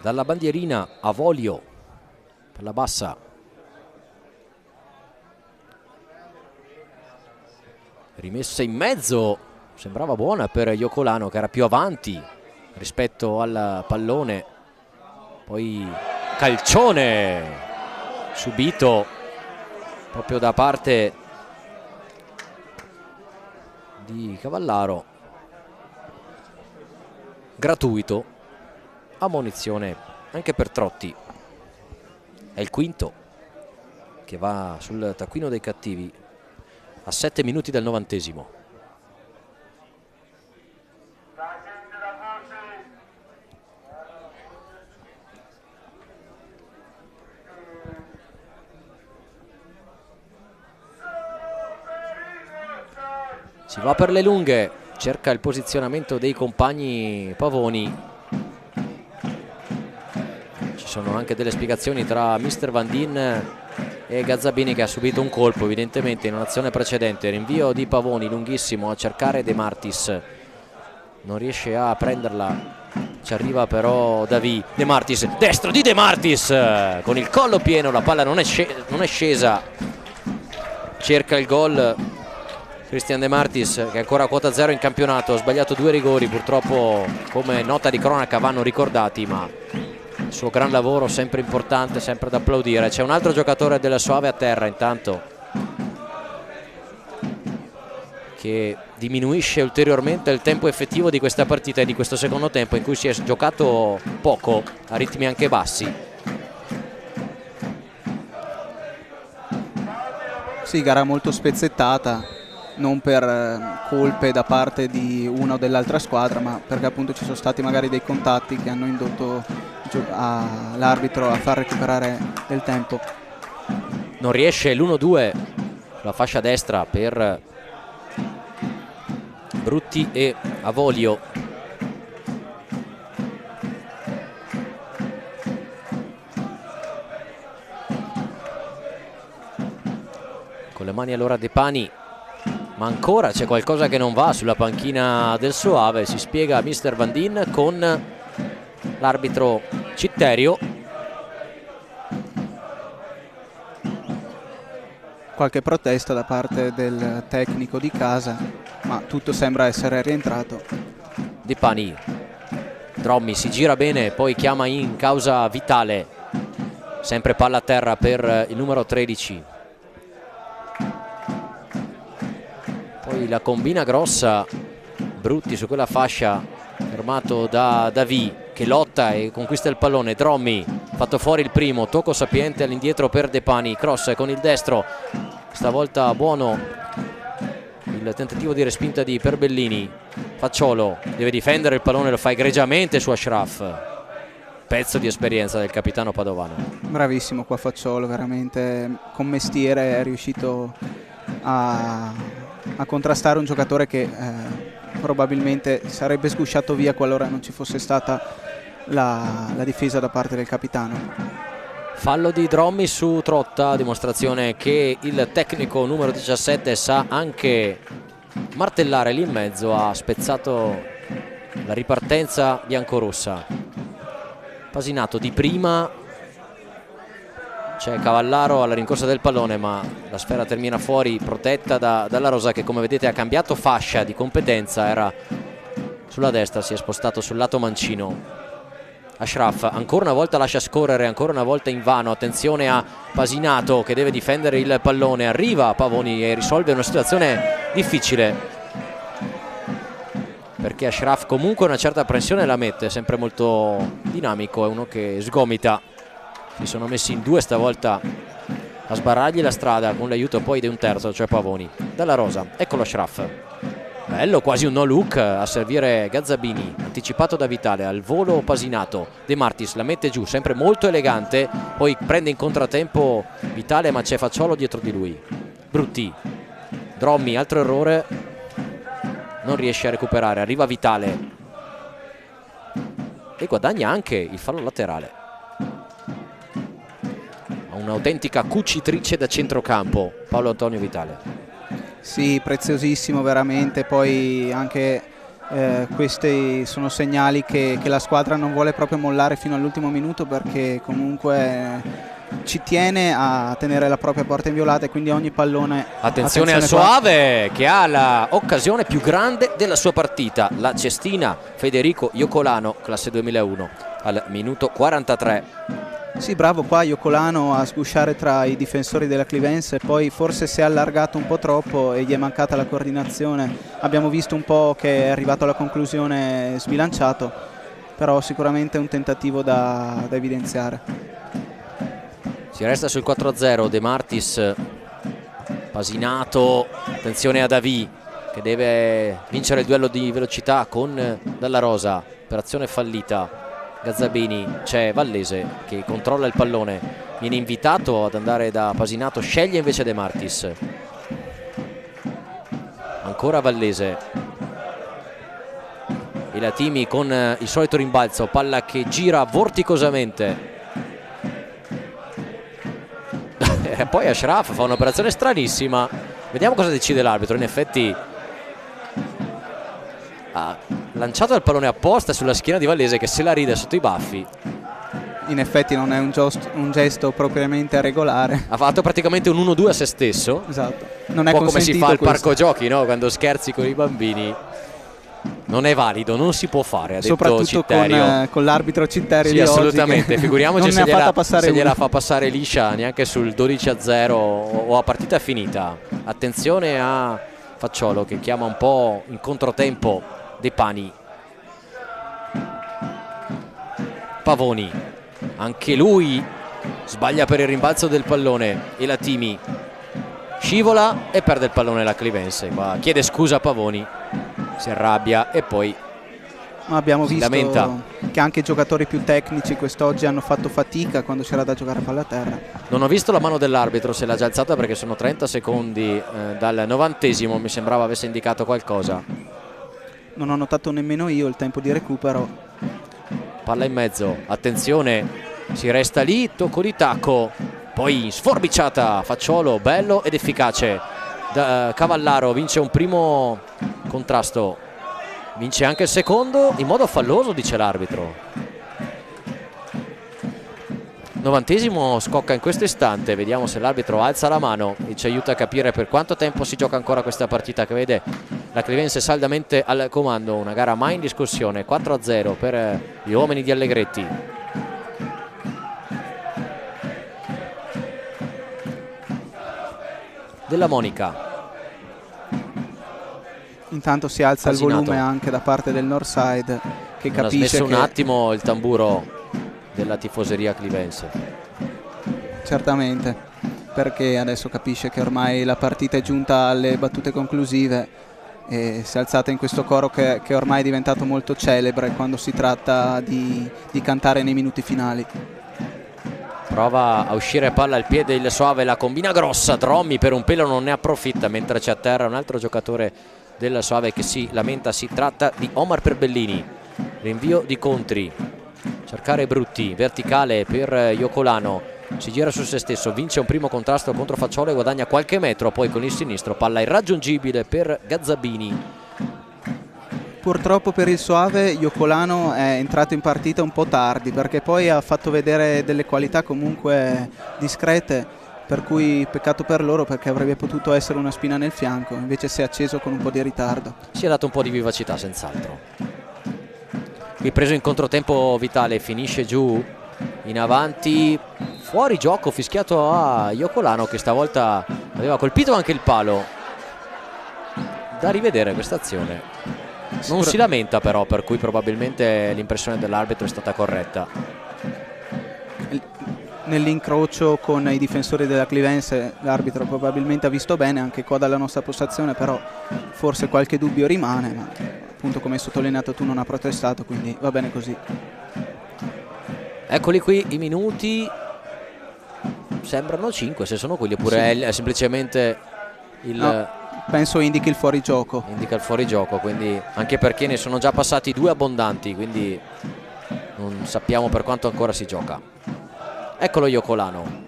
Dalla bandierina Avolio per la bassa, rimessa in mezzo, sembrava buona per Iocolano, che era più avanti rispetto al pallone. Poi calcione subito proprio da parte di Cavallaro, gratuito. Ammonizione anche per Trotti. È il quinto che va sul taccuino dei cattivi a 7 minuti del 90°. Si va per le lunghe, cerca il posizionamento dei compagni Pavoni. Sono anche delle spiegazioni tra mister Van Dien e Gazzabini, che ha subito un colpo evidentemente in un'azione precedente. Rinvio di Pavoni lunghissimo a cercare De Martis, non riesce a prenderla, ci arriva però Davi. De Martis, destro di De Martis con il collo pieno, la palla non è scesa, cerca il gol Cristian De Martis, che è ancora a quota 0 in campionato. Ha sbagliato 2 rigori, purtroppo come nota di cronaca vanno ricordati, ma il suo gran lavoro sempre importante, sempre da applaudire. C'è un altro giocatore della Soave a terra intanto. che diminuisce ulteriormente il tempo effettivo di questa partita e di questo secondo tempo in cui si è giocato poco, a ritmi anche bassi. Sì, gara molto spezzettata, non per colpe da parte di una o dell'altra squadra, ma perché appunto ci sono stati magari dei contatti che hanno indotto l'arbitro a far recuperare del tempo. Non riesce l'1-2 sulla fascia destra per Brutti e Avolio. Con le mani allora De Pani, ma ancora c'è qualcosa che non va sulla panchina del Soave, si spiega mister Van Dien con l'arbitro Citterio. Qualche protesta da parte del tecnico di casa, ma tutto sembra essere rientrato. De Pani, Drommi si gira bene, poi chiama in causa Vitale, sempre palla a terra per il numero 13. Poi la combina grossa, Brutti su quella fascia, fermato da Davi che lotta e conquista il pallone. Drommi fatto fuori il primo, tocco sapiente all'indietro per De Pani, cross con il destro, stavolta buono il tentativo di respinta di Perbellini. Facciolo deve difendere il pallone, lo fa egregiamente su Ashraf, pezzo di esperienza del capitano padovano. Bravissimo qua Facciolo, veramente con mestiere è riuscito a contrastare un giocatore che probabilmente sarebbe sgusciato via qualora non ci fosse stata la difesa da parte del capitano. Fallo di Drommi su Trotta, dimostrazione che il tecnico numero 17 sa anche martellare lì in mezzo, ha spezzato la ripartenza biancorossa. Pasinato di prima, c'è Cavallaro alla rincorsa del pallone, ma la sfera termina fuori, protetta dalla Rosa, che come vedete ha cambiato fascia di competenza, era sulla destra, si è spostato sul lato mancino. Ashraf ancora una volta lascia scorrere, ancora una volta invano, attenzione a Pasinato che deve difendere il pallone, arriva Pavoni e risolve una situazione difficile, perché Ashraf comunque una certa pressione la mette, sempre molto dinamico, è uno che sgomita. Si sono messi in due stavolta a sbarrargli la strada con l'aiuto poi di un terzo, cioè Pavoni. Dalla Rosa, eccolo Ashraf, bello, quasi un no look a servire Gazzabini, anticipato da Vitale, al volo Pasinato. De Martis la mette giù, sempre molto elegante, poi prende in contratempo Vitale, ma c'è Facciolo dietro di lui. Brutti, Drommi, altro errore, non riesce a recuperare, arriva Vitale e guadagna anche il fallo laterale. Un'autentica cucitrice da centrocampo Paolo Antonio Vitale. Sì, preziosissimo veramente, poi anche questi sono segnali che la squadra non vuole proprio mollare fino all'ultimo minuto, perché comunque ci tiene a tenere la propria porta inviolata, e quindi ogni pallone... Attenzione al Soave che ha l'occasione più grande della sua partita, la cestina Federico Iocolano, classe 2001, al minuto 43. Sì, bravo qua Iocolano a sgusciare tra i difensori della Clivense, poi forse si è allargato un po' troppo e gli è mancata la coordinazione. Abbiamo visto un po' che è arrivato alla conclusione sbilanciato, però sicuramente è un tentativo da evidenziare. Si resta sul 4-0, De Martis, Pasinato, attenzione a Davi che deve vincere il duello di velocità con Dalla Rosa, operazione fallita. Gazzabini, c'è Vallese che controlla il pallone, viene invitato ad andare da Pasinato, sceglie invece De Martis. Ancora Vallese e la Timi con il solito rimbalzo, palla che gira vorticosamente. E poi Ashraf fa un'operazione stranissima, vediamo cosa decide l'arbitro. In effetti ha lanciato il pallone apposta sulla schiena di Vallese che se la ride sotto i baffi. In effetti non è un gesto propriamente regolare. Ha fatto praticamente un 1-2 a se stesso. Esatto. Non è un po' come si fa al questo. parco giochi, no? Quando scherzi con i bambini. Non è valido, non si può fare, ha detto soprattutto Citterio. con l'arbitro Citterio sì, di assolutamente. oggi, figuriamoci se se gliela fa passare liscia neanche sul 12-0 o a partita finita. Attenzione a Facciolo che chiama un po' in controtempo De Pani. Pavoni, anche lui sbaglia per il rimbalzo del pallone e la Timi scivola e perde il pallone la Clivense. Qua chiede scusa a Pavoni, si arrabbia e poi Ma abbiamo visto lamenta. che anche i giocatori più tecnici quest'oggi hanno fatto fatica quando c'era da giocare a palla a terra. Non ho visto la mano dell'arbitro, se l'ha già alzata perché sono 30 secondi dal 90esimo, mi sembrava avesse indicato qualcosa. Non ho notato nemmeno io il tempo di recupero. Palla in mezzo, attenzione, si resta lì, tocco di tacco, poi sforbiciata Facciolo, bello ed efficace. Cavallaro vince un primo contrasto, vince anche il secondo in modo falloso, dice l'arbitro. 90esimo scocca in questo istante, vediamo se l'arbitro alza la mano e ci aiuta a capire per quanto tempo si gioca ancora questa partita, che vede la Clivense saldamente al comando. Una gara mai in discussione, 4-0 per gli uomini di Allegretti. Della Monica. Intanto si alza il Pasinato. volume anche da parte del Northside, che Non ha capisce smesso che un attimo il tamburo della tifoseria clivense. certamente, perché adesso capisce che ormai la partita è giunta alle battute conclusive e si è alzata in questo coro che ormai è diventato molto celebre quando si tratta di cantare nei minuti finali. Prova a uscire palla al piede il Soave, la combina grossa, Drommi per un pelo non ne approfitta, mentre c'è a terra un altro giocatore del Soave che si lamenta. Si tratta di Omar Perbellini. Rinvio di Contri, cercare Brutti, verticale per Iocolano, si gira su se stesso, vince un primo contrasto contro Facciolo e guadagna qualche metro, poi con il sinistro palla irraggiungibile per Gazzabini. Purtroppo per il Soave Iocolano è entrato in partita un po' tardi, perché poi ha fatto vedere delle qualità comunque discrete, per cui peccato per loro, perché avrebbe potuto essere una spina nel fianco, invece si è acceso con un po' di ritardo. Si è dato un po' di vivacità senz'altro. Qui preso in controtempo Vitale, finisce giù in avanti, fuori gioco, fischiato a Iocolano che stavolta aveva colpito anche il palo. Da rivedere questa azione. Non si lamenta però, per cui probabilmente l'impressione dell'arbitro è stata corretta. Nell'incrocio con i difensori della Clivense l'arbitro probabilmente ha visto bene anche qua dalla nostra postazione, però forse qualche dubbio rimane, ma appunto come hai sottolineato tu non ha protestato, quindi va bene così. Eccoli qui i minuti, sembrano 5 se sono quelli, oppure Sì. è semplicemente il... No, penso indichi il fuorigioco. Indica il fuorigioco, quindi anche perché ne sono già passati 2 abbondanti, quindi non sappiamo per quanto ancora si gioca. Eccolo Iocolano,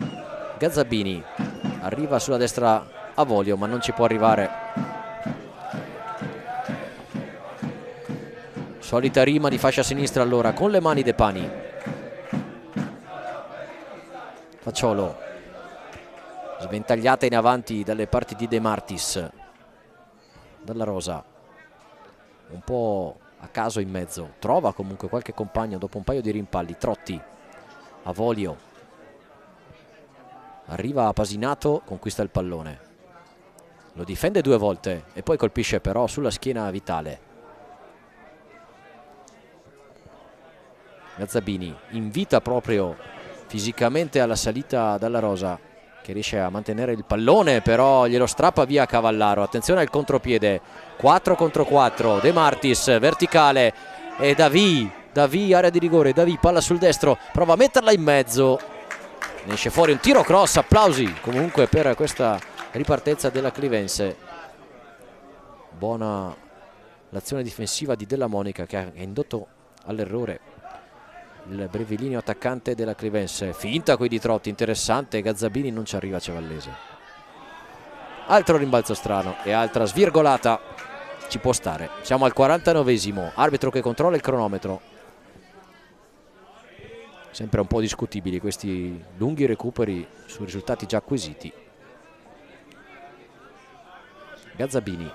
Gazzabini arriva sulla destra a Volio ma non ci può arrivare. Solita rima di fascia sinistra allora con le mani De Pani. Facciolo, sventagliata in avanti dalle parti di De Martis. Dalla Rosa, un po' a caso in mezzo, trova comunque qualche compagno dopo un paio di rimpalli. Trotti, Avolio, arriva a Pasinato, conquista il pallone, lo difende 2 volte e poi colpisce però sulla schiena Vitale. Gazzabini invita proprio fisicamente alla salita Dalla Rosa, che riesce a mantenere il pallone, però glielo strappa via Cavallaro. Attenzione al contropiede, 4 contro 4, De Martis verticale e Davi, area di rigore, Davi palla sul destro, prova a metterla in mezzo, ne esce fuori un tiro cross. Applausi comunque per questa ripartenza della Clivense. Buona l'azione difensiva di Della Monica, che ha indotto all'errore il brevilineo attaccante della Clivense. Finta qui di Trotti, interessante, Gazzabini non ci arriva Cevallese. Altro rimbalzo strano e altra svirgolata, ci può stare. Siamo al 49esimo, arbitro che controlla il cronometro. Sempre un po' discutibili questi lunghi recuperi su risultati già acquisiti. Gazzabini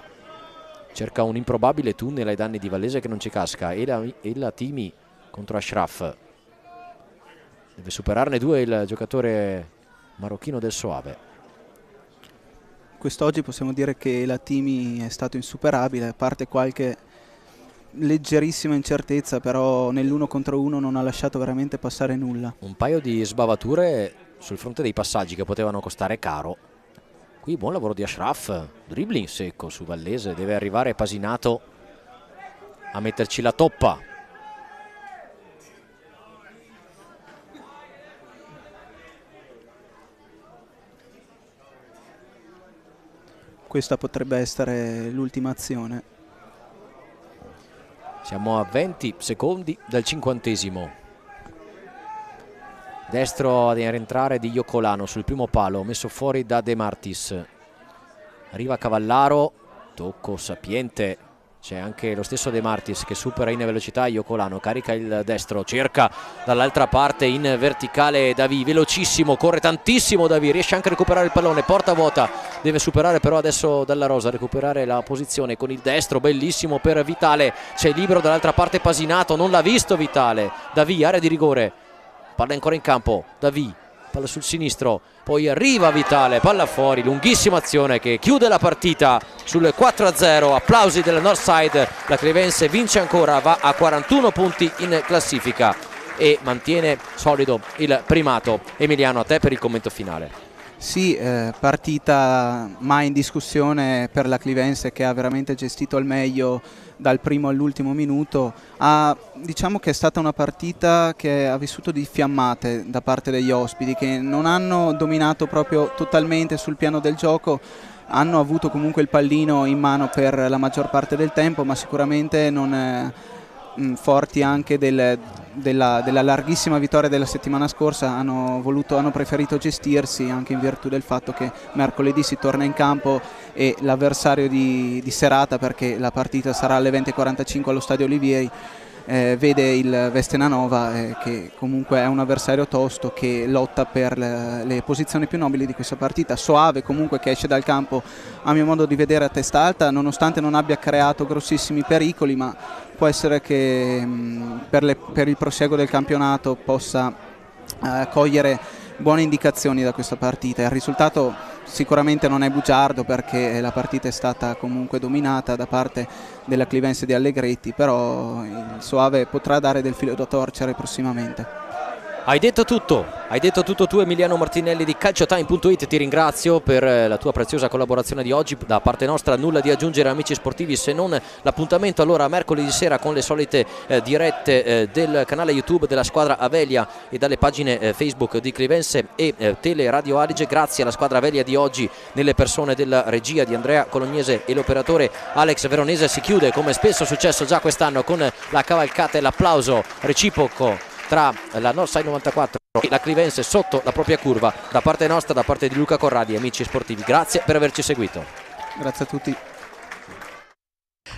cerca un improbabile tunnel ai danni di Vallese che non ci casca, e la Timi contro Ashraf. Deve superarne 2 il giocatore marocchino del Soave. quest'oggi possiamo dire che la Timi è stato insuperabile, a parte qualche leggerissima incertezza, però nell'1 contro 1 non ha lasciato veramente passare nulla. Un paio di sbavature sul fronte dei passaggi che potevano costare caro. Qui buon lavoro di Ashraf, dribbling secco su Vallese, deve arrivare Pasinato a metterci la toppa. Questa potrebbe essere l'ultima azione. Siamo a 20 secondi dal 50°. Destro ad rientrare di Iocolano sul primo palo, messo fuori da De Martis. Arriva Cavallaro, tocco sapiente, c'è anche lo stesso De Martis che supera in velocità Iocolano, carica il destro, cerca dall'altra parte in verticale Davi, velocissimo, corre tantissimo Davi, riesce anche a recuperare il pallone, porta vuota, deve superare però adesso Dalla Rosa, recuperare la posizione con il destro, bellissimo per Vitale, c'è libero dall'altra parte Pasinato, non l'ha visto Vitale, Davi, area di rigore, palla ancora in campo, Davi, palla sul sinistro, poi arriva Vitale, palla fuori, lunghissima azione che chiude la partita sul 4-0, applausi della Northside, la Clevense vince ancora, va a 41 punti in classifica e mantiene solido il primato. Emiliano, a te per il commento finale. Sì, partita mai in discussione per la Clevense, che ha veramente gestito al meglio dal primo all'ultimo minuto. Diciamo che è stata una partita che ha vissuto di fiammate da parte degli ospiti, che non hanno dominato proprio totalmente sul piano del gioco, hanno avuto comunque il pallino in mano per la maggior parte del tempo, ma sicuramente non forti anche della larghissima vittoria della settimana scorsa, hanno preferito gestirsi, anche in virtù del fatto che mercoledì si torna in campo e l'avversario di serata, perché la partita sarà alle 20:45 allo Stadio Olivieri, vede il Vestenanova, che comunque è un avversario tosto, che lotta per le posizioni più nobili di questa partita. Soave comunque, che esce dal campo a mio modo di vedere a testa alta, nonostante non abbia creato grossissimi pericoli, ma può essere che per il prosieguo del campionato possa cogliere buone indicazioni da questa partita. Il risultato sicuramente non è bugiardo, perché la partita è stata comunque dominata da parte della Clevense di Allegretti, però il Soave potrà dare del filo da torcere prossimamente. Hai detto tutto tu Emiliano Martinelli di calciotime.it, ti ringrazio per la tua preziosa collaborazione di oggi. Da parte nostra nulla di aggiungere, amici sportivi, se non l'appuntamento allora mercoledì sera con le solite dirette del canale YouTube della squadra Avelia e dalle pagine Facebook di Clevense e Tele Radio Adige. Grazie alla squadra Avelia di oggi nelle persone della regia di Andrea Colognese e l'operatore Alex Veronese. Si chiude, come spesso è successo già quest'anno, con la cavalcata e l'applauso reciproco tra la Northside 94 e la Clevense sotto la propria curva. Da parte nostra, da parte di Luca Corradi, amici sportivi, grazie per averci seguito. Grazie a tutti.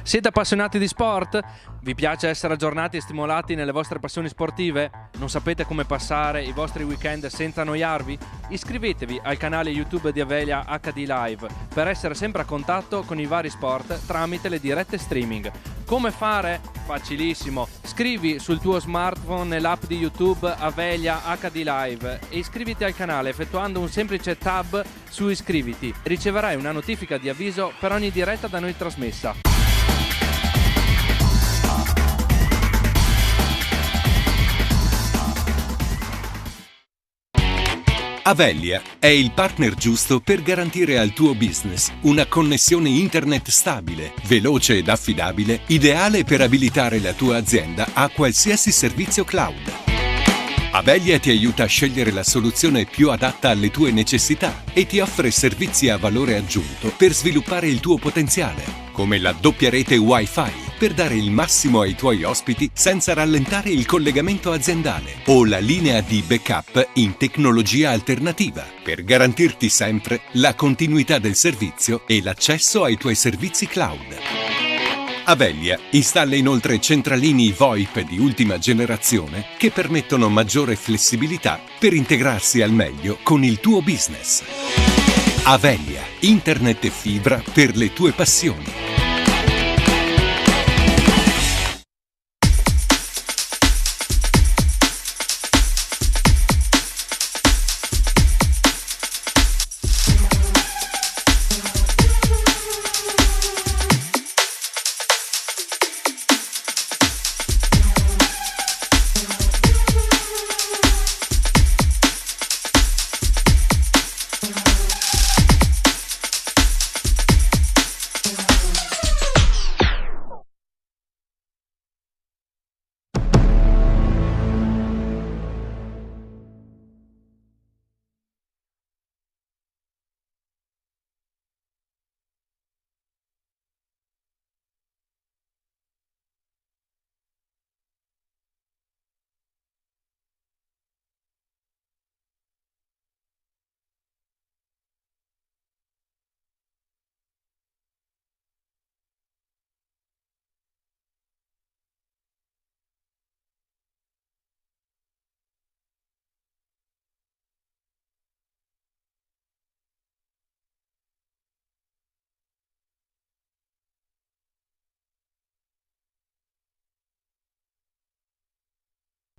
Siete appassionati di sport? Vi piace essere aggiornati e stimolati nelle vostre passioni sportive? Non sapete come passare i vostri weekend senza annoiarvi? Iscrivetevi al canale YouTube di Avelia HD Live per essere sempre a contatto con i vari sport tramite le dirette streaming. Come fare? Facilissimo. Scrivi sul tuo smartphone nell'app di YouTube Avelia HD Live e iscriviti al canale effettuando un semplice tab su iscriviti. Riceverai una notifica di avviso per ogni diretta da noi trasmessa. Avelia è il partner giusto per garantire al tuo business una connessione internet stabile, veloce ed affidabile, ideale per abilitare la tua azienda a qualsiasi servizio cloud. Avelia ti aiuta a scegliere la soluzione più adatta alle tue necessità e ti offre servizi a valore aggiunto per sviluppare il tuo potenziale, come la doppia rete Wi-Fi per dare il massimo ai tuoi ospiti senza rallentare il collegamento aziendale, o la linea di backup in tecnologia alternativa per garantirti sempre la continuità del servizio e l'accesso ai tuoi servizi cloud. Avelia installa inoltre centralini VoIP di ultima generazione che permettono maggiore flessibilità per integrarsi al meglio con il tuo business. Avelia, internet e fibra per le tue passioni.